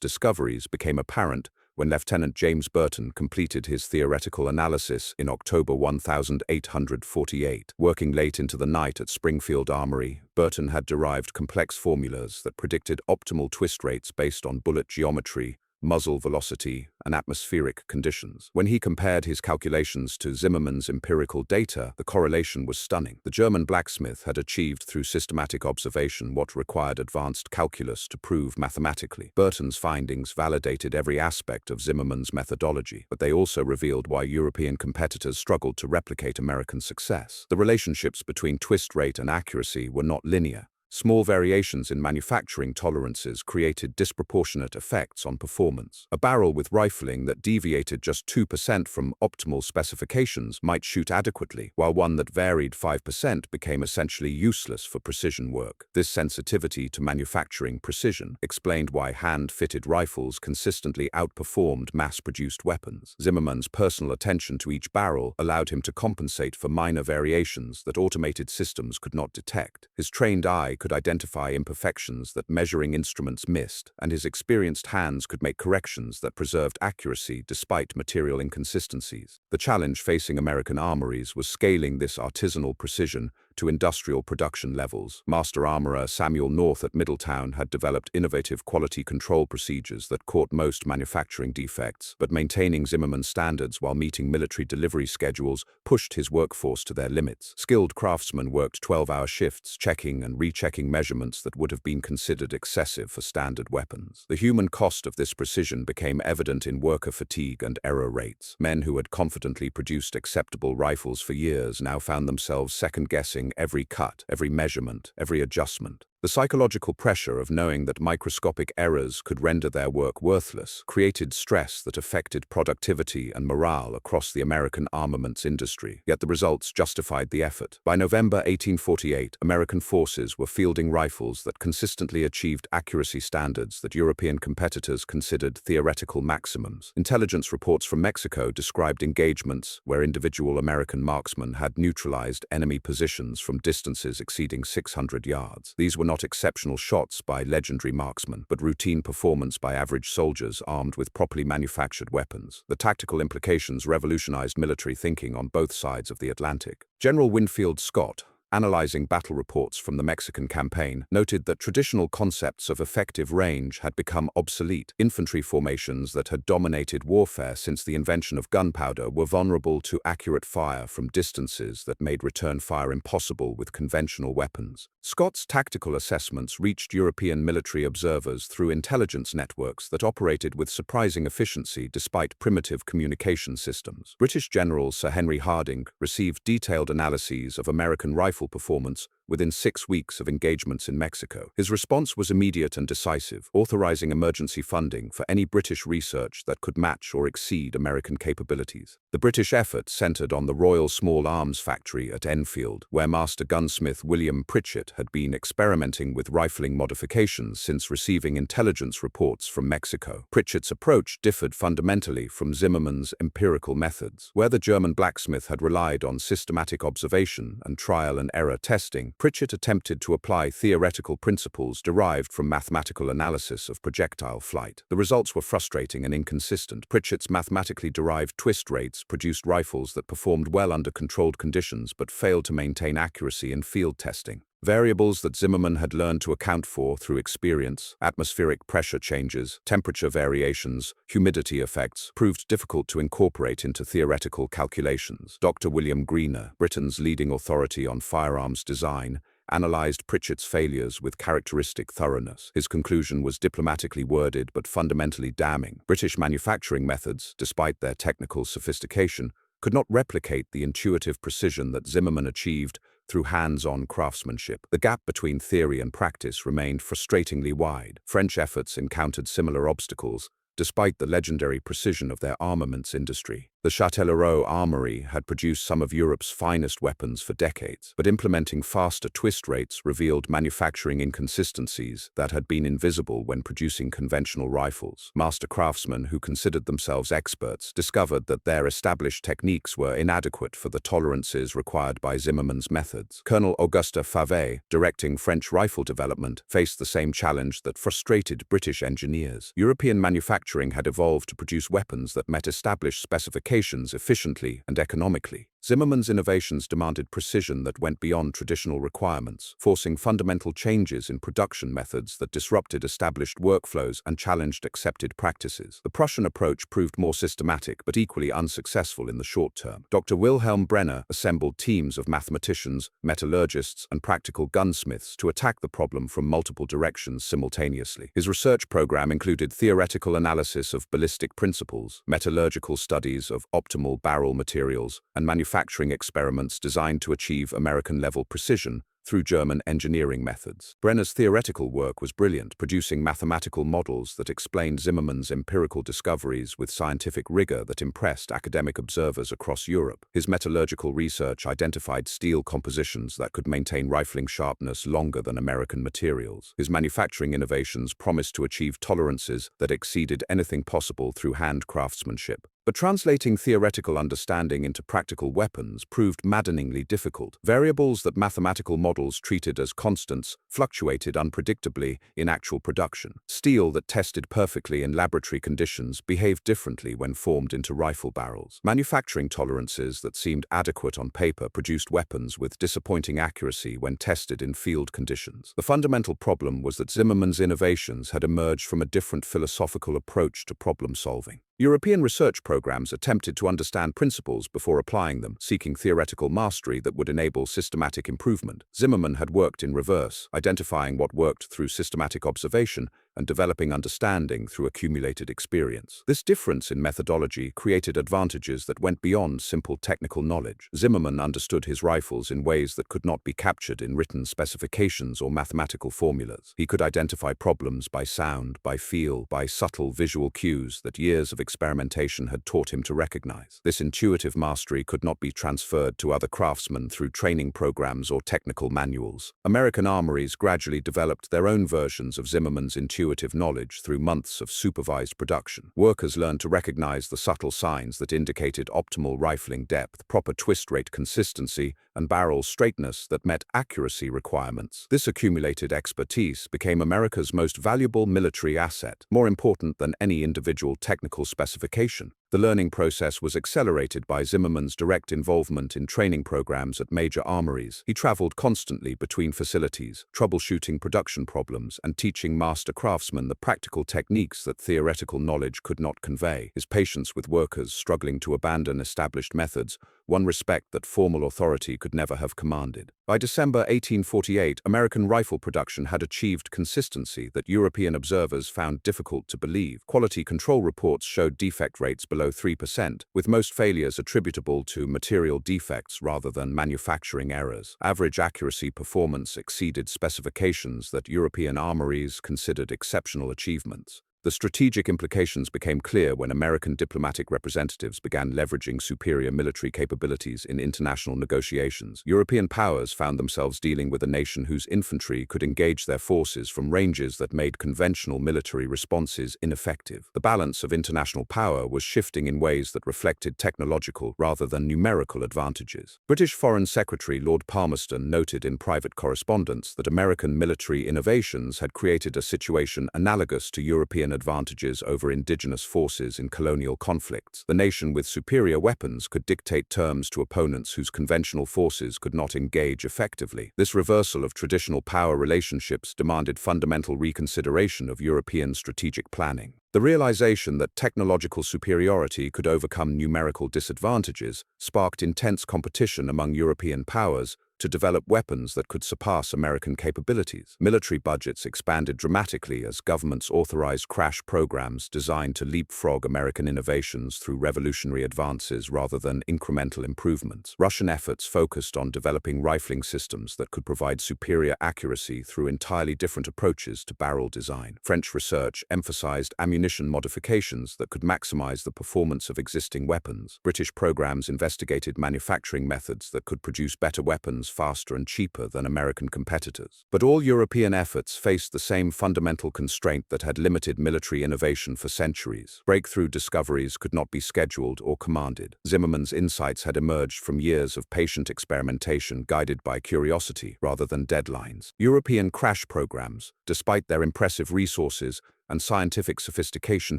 discoveries became apparent when Lieutenant James Burton completed his theoretical analysis in October 1848. Working late into the night at Springfield Armory, Burton had derived complex formulas that predicted optimal twist rates based on bullet geometry, muzzle velocity, and atmospheric conditions. When he compared his calculations to Zimmerman's empirical data, the correlation was stunning. The German blacksmith had achieved through systematic observation what required advanced calculus to prove mathematically. Burton's findings validated every aspect of Zimmerman's methodology, but they also revealed why European competitors struggled to replicate American success. The relationships between twist rate and accuracy were not linear. Small variations in manufacturing tolerances created disproportionate effects on performance. A barrel with rifling that deviated just 2% from optimal specifications might shoot adequately, while one that varied 5% became essentially useless for precision work. This sensitivity to manufacturing precision explained why hand-fitted rifles consistently outperformed mass-produced weapons. Zimmerman's personal attention to each barrel allowed him to compensate for minor variations that automated systems could not detect. His trained eye could identify imperfections that measuring instruments missed, and his experienced hands could make corrections that preserved accuracy despite material inconsistencies. The challenge facing American armories was scaling this artisanal precision to industrial production levels. Master armorer Samuel North at Middletown had developed innovative quality control procedures that caught most manufacturing defects, but maintaining Zimmerman's standards while meeting military delivery schedules pushed his workforce to their limits. Skilled craftsmen worked 12-hour shifts, checking and rechecking measurements that would have been considered excessive for standard weapons. The human cost of this precision became evident in worker fatigue and error rates. Men who had confidently produced acceptable rifles for years now found themselves second-guessing every cut, every measurement, every adjustment. The psychological pressure of knowing that microscopic errors could render their work worthless created stress that affected productivity and morale across the American armaments industry. Yet the results justified the effort. By November 1848, American forces were fielding rifles that consistently achieved accuracy standards that European competitors considered theoretical maximums. Intelligence reports from Mexico described engagements where individual American marksmen had neutralized enemy positions from distances exceeding 600 yards. These were not exceptional shots by legendary marksmen, but routine performance by average soldiers armed with properly manufactured weapons. The tactical implications revolutionized military thinking on both sides of the Atlantic. General Winfield Scott, analyzing battle reports from the Mexican campaign, noted that traditional concepts of effective range had become obsolete. Infantry formations that had dominated warfare since the invention of gunpowder were vulnerable to accurate fire from distances that made return fire impossible with conventional weapons. Scott's tactical assessments reached European military observers through intelligence networks that operated with surprising efficiency despite primitive communication systems. British General Sir Henry Hardinge received detailed analyses of American rifle performance within 6 weeks of engagements in Mexico. His response was immediate and decisive, authorizing emergency funding for any British research that could match or exceed American capabilities. The British effort centered on the Royal Small Arms Factory at Enfield, where master gunsmith William Pritchett had been experimenting with rifling modifications since receiving intelligence reports from Mexico. Pritchett's approach differed fundamentally from Zimmerman's empirical methods. Where the German blacksmith had relied on systematic observation and trial-and-error testing, Pritchett attempted to apply theoretical principles derived from mathematical analysis of projectile flight. The results were frustrating and inconsistent. Pritchett's mathematically derived twist rates produced rifles that performed well under controlled conditions but failed to maintain accuracy in field testing. Variables that Zimmerman had learned to account for through experience, atmospheric pressure changes, temperature variations, humidity effects, proved difficult to incorporate into theoretical calculations. Dr. William Greener, Britain's leading authority on firearms design, analyzed Pritchett's failures with characteristic thoroughness. His conclusion was diplomatically worded but fundamentally damning. British manufacturing methods, despite their technical sophistication, could not replicate the intuitive precision that Zimmerman achieved through hands-on craftsmanship. The gap between theory and practice remained frustratingly wide. French efforts encountered similar obstacles, despite the legendary precision of their armaments industry. The Châtellerault Armory had produced some of Europe's finest weapons for decades, but implementing faster twist rates revealed manufacturing inconsistencies that had been invisible when producing conventional rifles. Master craftsmen who considered themselves experts discovered that their established techniques were inadequate for the tolerances required by Zimmerman's methods. Colonel Auguste Favre, directing French rifle development, faced the same challenge that frustrated British engineers. European manufacturing had evolved to produce weapons that met established specifications efficiently and economically. Zimmerman's innovations demanded precision that went beyond traditional requirements, forcing fundamental changes in production methods that disrupted established workflows and challenged accepted practices. The Prussian approach proved more systematic but equally unsuccessful in the short term. Dr. Wilhelm Brenner assembled teams of mathematicians, metallurgists, and practical gunsmiths to attack the problem from multiple directions simultaneously. His research program included theoretical analysis of ballistic principles, metallurgical studies of optimal barrel materials, and manufacturing experiments designed to achieve American-level precision through German engineering methods. Brenner's theoretical work was brilliant, producing mathematical models that explained Zimmerman's empirical discoveries with scientific rigor that impressed academic observers across Europe. His metallurgical research identified steel compositions that could maintain rifling sharpness longer than American materials. His manufacturing innovations promised to achieve tolerances that exceeded anything possible through hand craftsmanship. But translating theoretical understanding into practical weapons proved maddeningly difficult. Variables that mathematical models treated as constants fluctuated unpredictably in actual production. Steel that tested perfectly in laboratory conditions behaved differently when formed into rifle barrels. Manufacturing tolerances that seemed adequate on paper produced weapons with disappointing accuracy when tested in field conditions. The fundamental problem was that Zimmerman's innovations had emerged from a different philosophical approach to problem solving. European research programs attempted to understand principles before applying them, seeking theoretical mastery that would enable systematic improvement. Zimmerman had worked in reverse, identifying what worked through systematic observation and developing understanding through accumulated experience. This difference in methodology created advantages that went beyond simple technical knowledge. Zimmerman understood his rifles in ways that could not be captured in written specifications or mathematical formulas. He could identify problems by sound, by feel, by subtle visual cues that years of experimentation had taught him to recognize. This intuitive mastery could not be transferred to other craftsmen through training programs or technical manuals. American armories gradually developed their own versions of Zimmerman's intuitive knowledge through months of supervised production. Workers learned to recognize the subtle signs that indicated optimal rifling depth, proper twist rate consistency, and barrel straightness that met accuracy requirements. This accumulated expertise became America's most valuable military asset, more important than any individual technical specification. The learning process was accelerated by Zimmerman's direct involvement in training programs at major armories. He traveled constantly between facilities, troubleshooting production problems and teaching master craftsmen the practical techniques that theoretical knowledge could not convey. His patience with workers struggling to abandon established methods one respect that formal authority could never have commanded. By December 1848, American rifle production had achieved consistency that European observers found difficult to believe. Quality control reports showed defect rates below 3%, with most failures attributable to material defects rather than manufacturing errors. Average accuracy performance exceeded specifications that European armories considered exceptional achievements. The strategic implications became clear when American diplomatic representatives began leveraging superior military capabilities in international negotiations. European powers found themselves dealing with a nation whose infantry could engage their forces from ranges that made conventional military responses ineffective. The balance of international power was shifting in ways that reflected technological rather than numerical advantages. British Foreign Secretary Lord Palmerston noted in private correspondence that American military innovations had created a situation analogous to European advantages over indigenous forces in colonial conflicts. The nation with superior weapons could dictate terms to opponents whose conventional forces could not engage effectively. This reversal of traditional power relationships demanded fundamental reconsideration of European strategic planning. The realization that technological superiority could overcome numerical disadvantages sparked intense competition among European powers to develop weapons that could surpass American capabilities. Military budgets expanded dramatically as governments authorized crash programs designed to leapfrog American innovations through revolutionary advances rather than incremental improvements. Russian efforts focused on developing rifling systems that could provide superior accuracy through entirely different approaches to barrel design. French research emphasized ammunition modifications that could maximize the performance of existing weapons. British programs investigated manufacturing methods that could produce better weapons faster and cheaper than American competitors. But all European efforts faced the same fundamental constraint that had limited military innovation for centuries. Breakthrough discoveries could not be scheduled or commanded. Zimmerman's insights had emerged from years of patient experimentation guided by curiosity rather than deadlines. European crash programs, despite their impressive resources and scientific sophistication,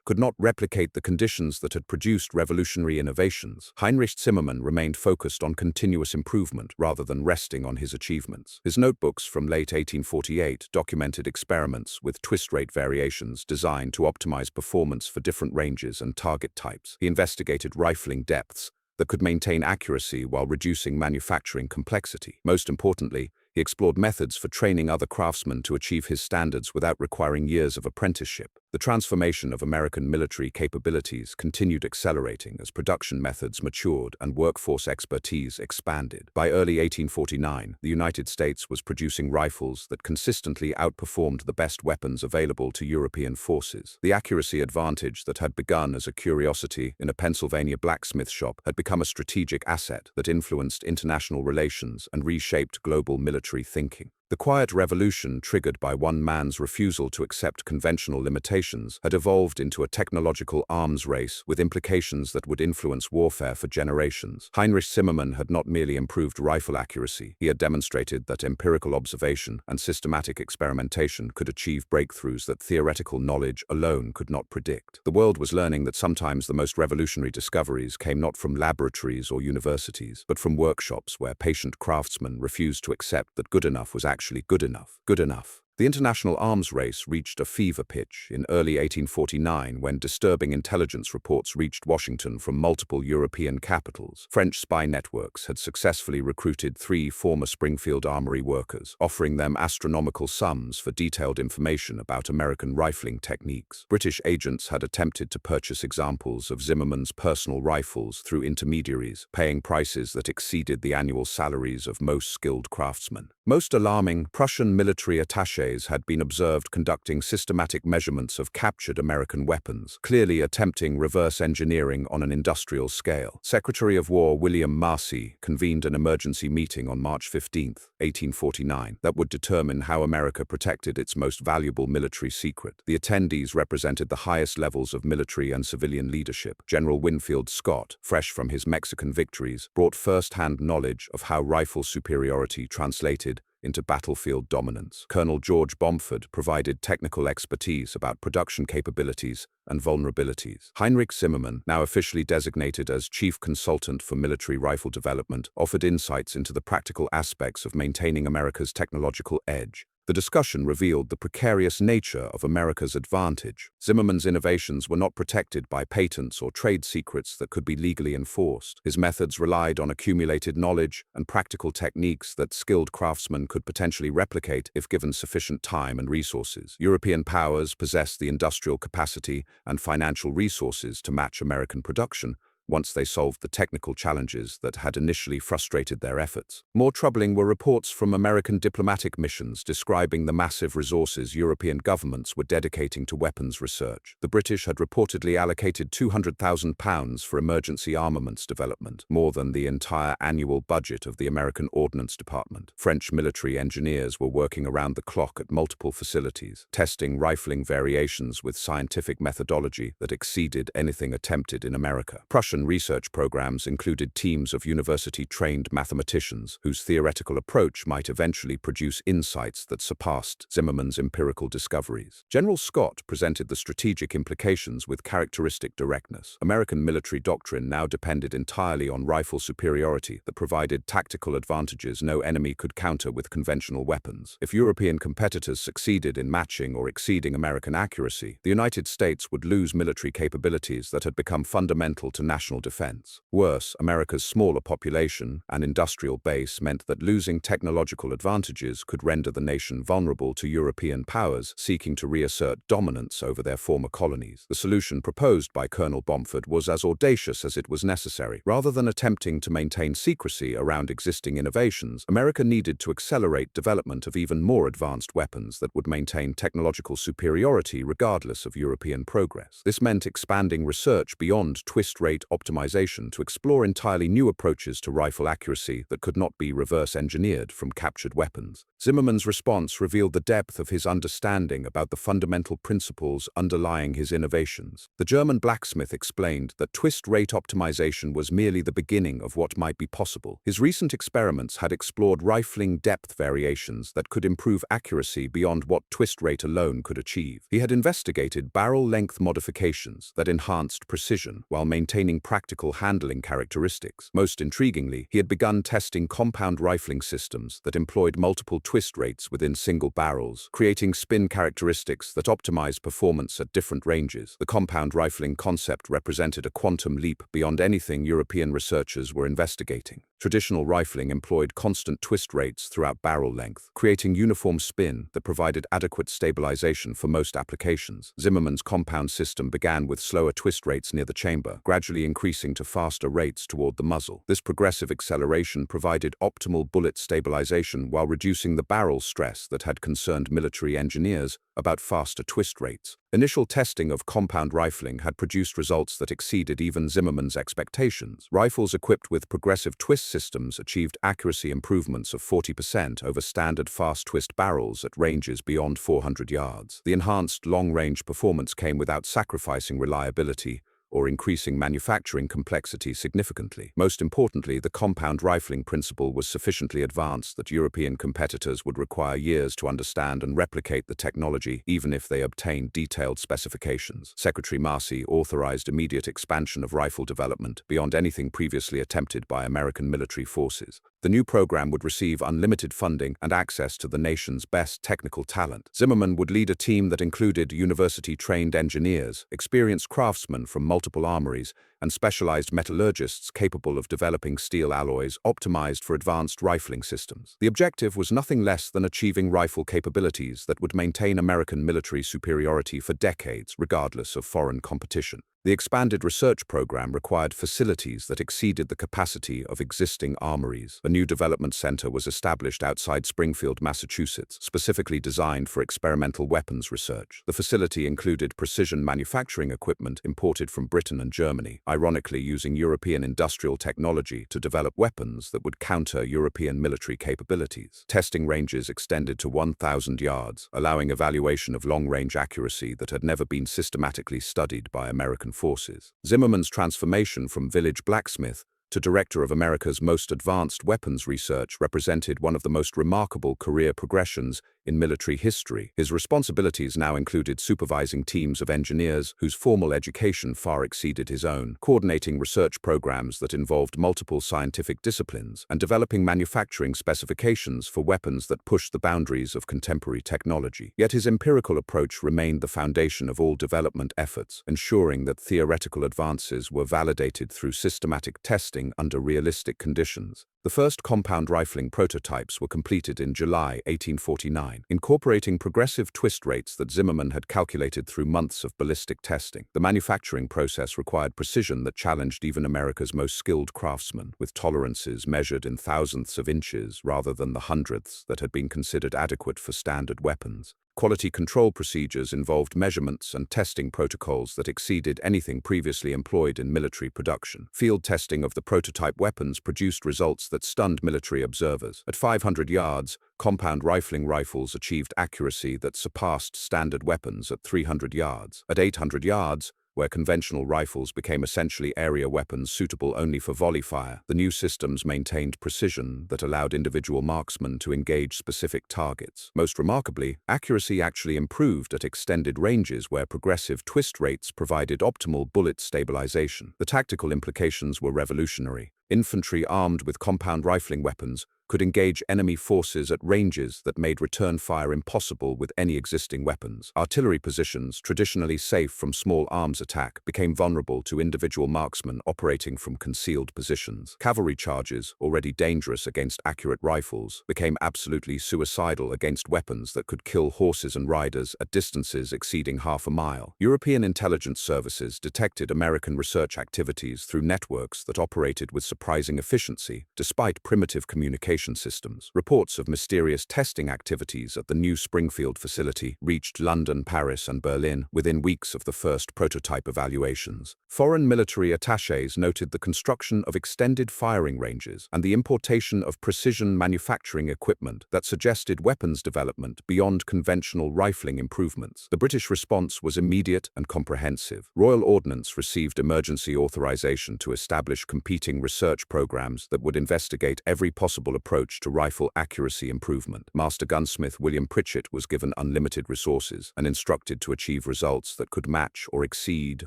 could not replicate the conditions that had produced revolutionary innovations. Heinrich Zimmerman remained focused on continuous improvement rather than resting on his achievements. His notebooks from late 1848 documented experiments with twist rate variations designed to optimize performance for different ranges and target types. He investigated rifling depths that could maintain accuracy while reducing manufacturing complexity. Most importantly, he explored methods for training other craftsmen to achieve his standards without requiring years of apprenticeship. The transformation of American military capabilities continued accelerating as production methods matured and workforce expertise expanded. By early 1849, the United States was producing rifles that consistently outperformed the best weapons available to European forces. The accuracy advantage that had begun as a curiosity in a Pennsylvania blacksmith shop had become a strategic asset that influenced international relations and reshaped global military thinking. The quiet revolution triggered by one man's refusal to accept conventional limitations had evolved into a technological arms race with implications that would influence warfare for generations. Heinrich Zimmerman had not merely improved rifle accuracy, he had demonstrated that empirical observation and systematic experimentation could achieve breakthroughs that theoretical knowledge alone could not predict. The world was learning that sometimes the most revolutionary discoveries came not from laboratories or universities, but from workshops where patient craftsmen refused to accept that good enough was actually good enough. Good enough. The international arms race reached a fever pitch in early 1849 when disturbing intelligence reports reached Washington from multiple European capitals. French spy networks had successfully recruited 3 former Springfield Armory workers, offering them astronomical sums for detailed information about American rifling techniques. British agents had attempted to purchase examples of Zimmerman's personal rifles through intermediaries, paying prices that exceeded the annual salaries of most skilled craftsmen. Most alarming, Prussian military attachés had been observed conducting systematic measurements of captured American weapons, clearly attempting reverse engineering on an industrial scale. Secretary of War William Marcy convened an emergency meeting on March 15, 1849, that would determine how America protected its most valuable military secret. The attendees represented the highest levels of military and civilian leadership. General Winfield Scott, fresh from his Mexican victories, brought first-hand knowledge of how rifle superiority translated into battlefield dominance. Colonel George Bomford provided technical expertise about production capabilities and vulnerabilities. Heinrich Zimmerman, now officially designated as Chief Consultant for Military Rifle Development, offered insights into the practical aspects of maintaining America's technological edge. The discussion revealed the precarious nature of America's advantage. Zimmerman's innovations were not protected by patents or trade secrets that could be legally enforced. His methods relied on accumulated knowledge and practical techniques that skilled craftsmen could potentially replicate if given sufficient time and resources. European powers possessed the industrial capacity and financial resources to match American production, once they solved the technical challenges that had initially frustrated their efforts. More troubling were reports from American diplomatic missions describing the massive resources European governments were dedicating to weapons research. The British had reportedly allocated £200,000 for emergency armaments development, more than the entire annual budget of the American Ordnance Department. French military engineers were working around the clock at multiple facilities, testing rifling variations with scientific methodology that exceeded anything attempted in America. Prussian research programs included teams of university-trained mathematicians whose theoretical approach might eventually produce insights that surpassed Zimmerman's empirical discoveries. General Scott presented the strategic implications with characteristic directness. American military doctrine now depended entirely on rifle superiority that provided tactical advantages no enemy could counter with conventional weapons. If European competitors succeeded in matching or exceeding American accuracy, the United States would lose military capabilities that had become fundamental to national defense. Worse, America's smaller population and industrial base meant that losing technological advantages could render the nation vulnerable to European powers seeking to reassert dominance over their former colonies. The solution proposed by Colonel Bomford was as audacious as it was necessary. Rather than attempting to maintain secrecy around existing innovations, America needed to accelerate development of even more advanced weapons that would maintain technological superiority regardless of European progress. This meant expanding research beyond twist rate optimization to explore entirely new approaches to rifle accuracy that could not be reverse engineered from captured weapons. Zimmerman's response revealed the depth of his understanding about the fundamental principles underlying his innovations. The German blacksmith explained that twist rate optimization was merely the beginning of what might be possible. His recent experiments had explored rifling depth variations that could improve accuracy beyond what twist rate alone could achieve. He had investigated barrel length modifications that enhanced precision while maintaining practical handling characteristics. Most intriguingly, he had begun testing compound rifling systems that employed multiple twist rates within single barrels, creating spin characteristics that optimized performance at different ranges. The compound rifling concept represented a quantum leap beyond anything European researchers were investigating. Traditional rifling employed constant twist rates throughout barrel length, creating uniform spin that provided adequate stabilization for most applications. Zimmerman's compound system began with slower twist rates near the chamber, gradually increasing to faster rates toward the muzzle. This progressive acceleration provided optimal bullet stabilization while reducing the barrel stress that had concerned military engineers about faster twist rates. Initial testing of compound rifling had produced results that exceeded even Zimmerman's expectations. Rifles equipped with progressive twist systems achieved accuracy improvements of 40% over standard fast twist barrels at ranges beyond 400 yards. The enhanced long-range performance came without sacrificing reliability or increasing manufacturing complexity significantly. Most importantly, the compound rifling principle was sufficiently advanced that European competitors would require years to understand and replicate the technology, even if they obtained detailed specifications. Secretary Marcy authorized immediate expansion of rifle development beyond anything previously attempted by American military forces. The new program would receive unlimited funding and access to the nation's best technical talent. Zimmerman would lead a team that included university-trained engineers, experienced craftsmen from multiple armories, and specialized metallurgists capable of developing steel alloys optimized for advanced rifling systems. The objective was nothing less than achieving rifle capabilities that would maintain American military superiority for decades, regardless of foreign competition. The expanded research program required facilities that exceeded the capacity of existing armories. A new development center was established outside Springfield, Massachusetts, specifically designed for experimental weapons research. The facility included precision manufacturing equipment imported from Britain and Germany, ironically using European industrial technology to develop weapons that would counter European military capabilities. Testing ranges extended to 1,000 yards, allowing evaluation of long-range accuracy that had never been systematically studied by American forces. Zimmerman's transformation from village blacksmith to director of America's most advanced weapons research, represented one of the most remarkable career progressions in military history. His responsibilities now included supervising teams of engineers whose formal education far exceeded his own, coordinating research programs that involved multiple scientific disciplines, and developing manufacturing specifications for weapons that pushed the boundaries of contemporary technology. Yet his empirical approach remained the foundation of all development efforts, ensuring that theoretical advances were validated through systematic testing under realistic conditions. The first compound rifling prototypes were completed in July 1849, incorporating progressive twist rates that Zimmerman had calculated through months of ballistic testing. The manufacturing process required precision that challenged even America's most skilled craftsmen, with tolerances measured in thousandths of inches rather than the hundredths that had been considered adequate for standard weapons. Quality control procedures involved measurements and testing protocols that exceeded anything previously employed in military production. Field testing of the prototype weapons produced results that stunned military observers. At 500 yards, compound rifling rifles achieved accuracy that surpassed standard weapons at 300 yards. At 800 yards, where conventional rifles became essentially area weapons suitable only for volley fire, the new systems maintained precision that allowed individual marksmen to engage specific targets. Most remarkably, accuracy actually improved at extended ranges where progressive twist rates provided optimal bullet stabilization. The tactical implications were revolutionary. Infantry armed with compound rifling weapons could engage enemy forces at ranges that made return fire impossible with any existing weapons. Artillery positions, traditionally safe from small arms attack, became vulnerable to individual marksmen operating from concealed positions. Cavalry charges, already dangerous against accurate rifles, became absolutely suicidal against weapons that could kill horses and riders at distances exceeding half a mile. European intelligence services detected American research activities through networks that operated with surprising efficiency, despite primitive communication systems. Reports of mysterious testing activities at the new Springfield facility reached London, Paris, and Berlin within weeks of the first prototype evaluations. Foreign military attachés noted the construction of extended firing ranges and the importation of precision manufacturing equipment that suggested weapons development beyond conventional rifling improvements. The British response was immediate and comprehensive. Royal Ordnance received emergency authorization to establish competing research programs that would investigate every possible approach to rifle accuracy improvement. Master gunsmith William Pritchett was given unlimited resources and instructed to achieve results that could match or exceed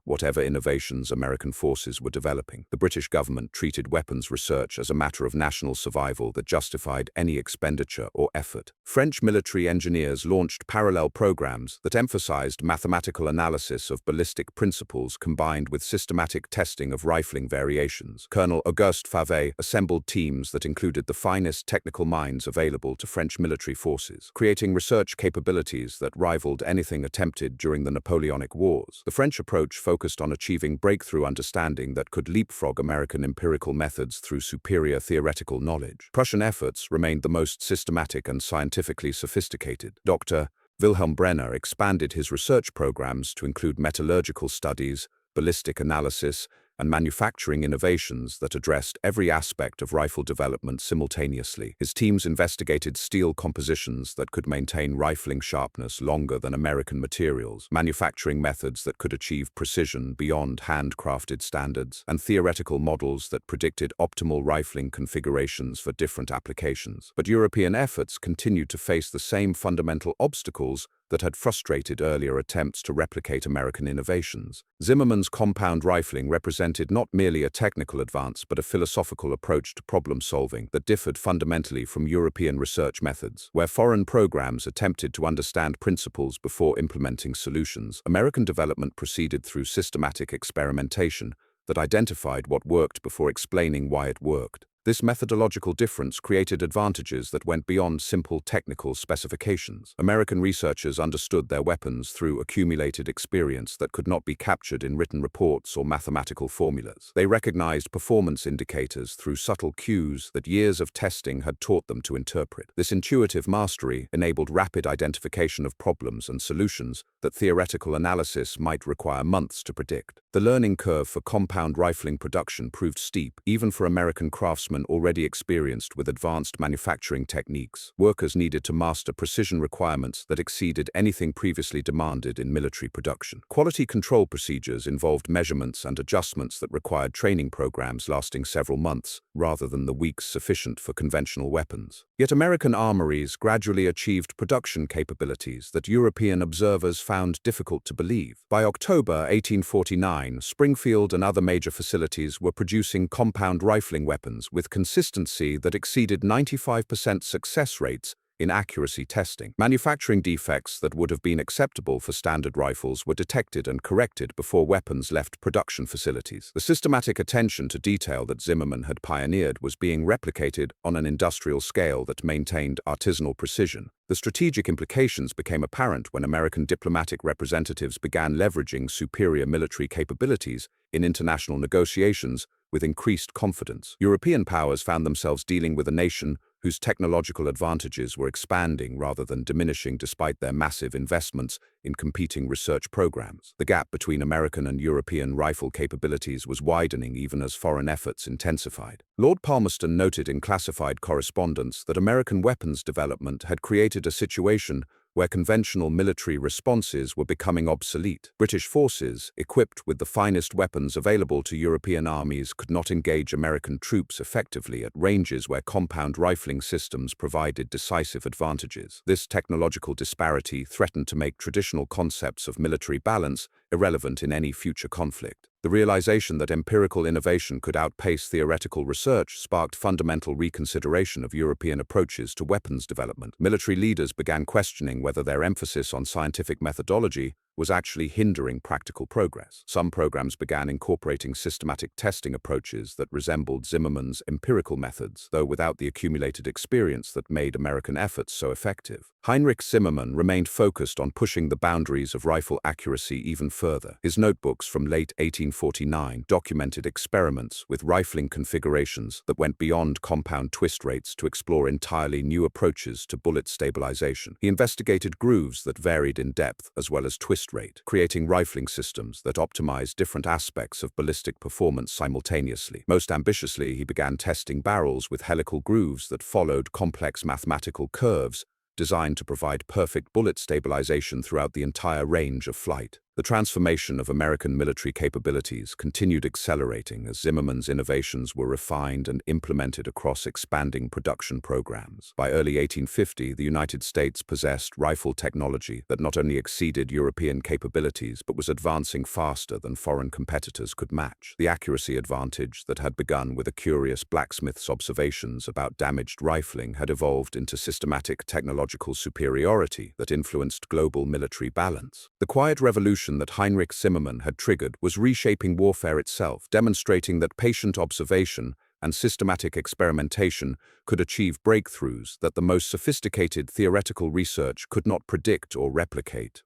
whatever innovations American forces were developing. The British government treated weapons research as a matter of national survival that justified any expenditure or effort. French military engineers launched parallel programs that emphasized mathematical analysis of ballistic principles combined with systematic testing of rifling variations. Colonel Auguste Favre assembled teams that included the finest technical minds available to French military forces, creating research capabilities that rivaled anything attempted during the Napoleonic Wars. The French approach focused on achieving breakthrough understanding that could leapfrog American empirical methods through superior theoretical knowledge. Prussian efforts remained the most systematic and scientifically sophisticated. Dr. Wilhelm Brenner expanded his research programs to include metallurgical studies, ballistic analysis, and manufacturing innovations that addressed every aspect of rifle development simultaneously. His teams investigated steel compositions that could maintain rifling sharpness longer than American materials, manufacturing methods that could achieve precision beyond handcrafted standards, and theoretical models that predicted optimal rifling configurations for different applications. But European efforts continued to face the same fundamental obstacles that had frustrated earlier attempts to replicate American innovations. Zimmerman's compound rifling represented not merely a technical advance but a philosophical approach to problem-solving that differed fundamentally from European research methods. Where foreign programs attempted to understand principles before implementing solutions, American development proceeded through systematic experimentation that identified what worked before explaining why it worked. This methodological difference created advantages that went beyond simple technical specifications. American researchers understood their weapons through accumulated experience that could not be captured in written reports or mathematical formulas. They recognized performance indicators through subtle cues that years of testing had taught them to interpret. This intuitive mastery enabled rapid identification of problems and solutions that theoretical analysis might require months to predict. The learning curve for compound rifling production proved steep, even for American craftsmen craftsmen already experienced with advanced manufacturing techniques. Workers needed to master precision requirements that exceeded anything previously demanded in military production. Quality control procedures involved measurements and adjustments that required training programs lasting several months, rather than the weeks sufficient for conventional weapons. Yet American armories gradually achieved production capabilities that European observers found difficult to believe. By October 1849, Springfield and other major facilities were producing compound rifling weapons with consistency that exceeded 95% success rates in accuracy testing. Manufacturing defects that would have been acceptable for standard rifles were detected and corrected before weapons left production facilities. The systematic attention to detail that Zimmerman had pioneered was being replicated on an industrial scale that maintained artisanal precision. The strategic implications became apparent when American diplomatic representatives began leveraging superior military capabilities in international negotiations with increased confidence. European powers found themselves dealing with a nation whose technological advantages were expanding rather than diminishing despite their massive investments in competing research programs. The gap between American and European rifle capabilities was widening even as foreign efforts intensified. Lord Palmerston noted in classified correspondence that American weapons development had created a situation where conventional military responses were becoming obsolete. British forces, equipped with the finest weapons available to European armies, could not engage American troops effectively at ranges where compound rifling systems provided decisive advantages. This technological disparity threatened to make traditional concepts of military balance irrelevant in any future conflict. The realization that empirical innovation could outpace theoretical research sparked fundamental reconsideration of European approaches to weapons development. Military leaders began questioning whether their emphasis on scientific methodology was actually hindering practical progress. Some programs began incorporating systematic testing approaches that resembled Zimmerman's empirical methods, though without the accumulated experience that made American efforts so effective. Heinrich Zimmerman remained focused on pushing the boundaries of rifle accuracy even further. His notebooks from late 1849 documented experiments with rifling configurations that went beyond compound twist rates to explore entirely new approaches to bullet stabilization. He investigated grooves that varied in depth as well as twist rate, creating rifling systems that optimized different aspects of ballistic performance simultaneously. Most ambitiously, he began testing barrels with helical grooves that followed complex mathematical curves designed to provide perfect bullet stabilization throughout the entire range of flight. The transformation of American military capabilities continued accelerating as Zimmerman's innovations were refined and implemented across expanding production programs. By early 1850, the United States possessed rifle technology that not only exceeded European capabilities but was advancing faster than foreign competitors could match. The accuracy advantage that had begun with a curious blacksmith's observations about damaged rifling had evolved into systematic technological superiority that influenced global military balance. The quiet revolution that Heinrich Zimmerman had triggered was reshaping warfare itself, demonstrating that patient observation and systematic experimentation could achieve breakthroughs that the most sophisticated theoretical research could not predict or replicate.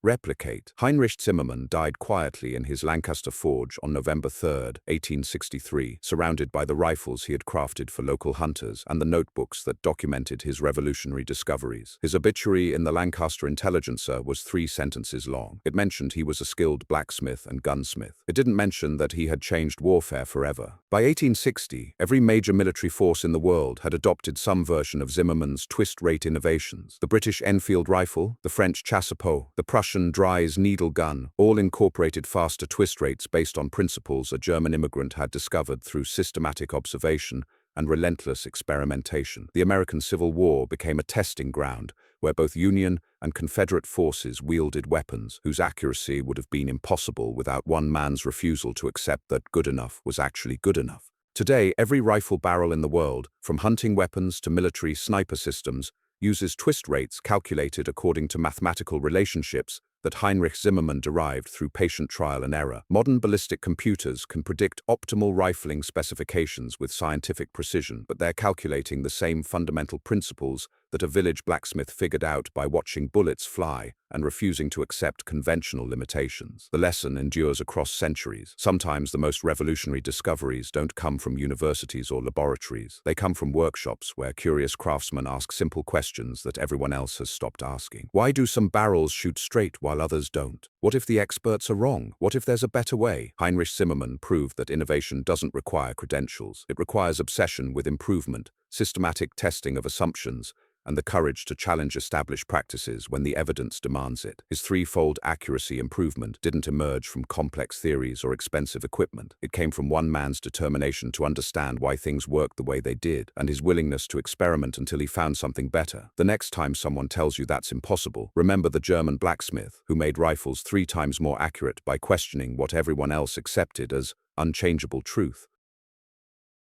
Heinrich Zimmerman died quietly in his Lancaster forge on November 3, 1863, surrounded by the rifles he had crafted for local hunters and the notebooks that documented his revolutionary discoveries. His obituary in the Lancaster Intelligencer was 3 sentences long. It mentioned he was a skilled blacksmith and gunsmith. It didn't mention that he had changed warfare forever. By 1860, every major military force in the world had adopted some version of Zimmerman's twist-rate innovations. The British Enfield rifle, the French chassepot, the Prussian Dries needle gun, all incorporated faster twist rates based on principles a German immigrant had discovered through systematic observation and relentless experimentation. The American Civil War became a testing ground where both Union and Confederate forces wielded weapons whose accuracy would have been impossible without one man's refusal to accept that good enough was actually good enough. Today, every rifle barrel in the world, from hunting weapons to military sniper systems, uses twist rates calculated according to mathematical relationships that Heinrich Zimmerman derived through patient trial and error. Modern ballistic computers can predict optimal rifling specifications with scientific precision, but they're calculating the same fundamental principles that a village blacksmith figured out by watching bullets fly and refusing to accept conventional limitations. The lesson endures across centuries. Sometimes the most revolutionary discoveries don't come from universities or laboratories. They come from workshops where curious craftsmen ask simple questions that everyone else has stopped asking. Why do some barrels shoot straight while others don't? What if the experts are wrong? What if there's a better way? Heinrich Zimmerman proved that innovation doesn't require credentials. It requires obsession with improvement, systematic testing of assumptions, and the courage to challenge established practices when the evidence demands it. His threefold accuracy improvement didn't emerge from complex theories or expensive equipment. It came from one man's determination to understand why things worked the way they did, and his willingness to experiment until he found something better. The next time someone tells you that's impossible, remember the German blacksmith who made rifles 3 times more accurate by questioning what everyone else accepted as unchangeable truth.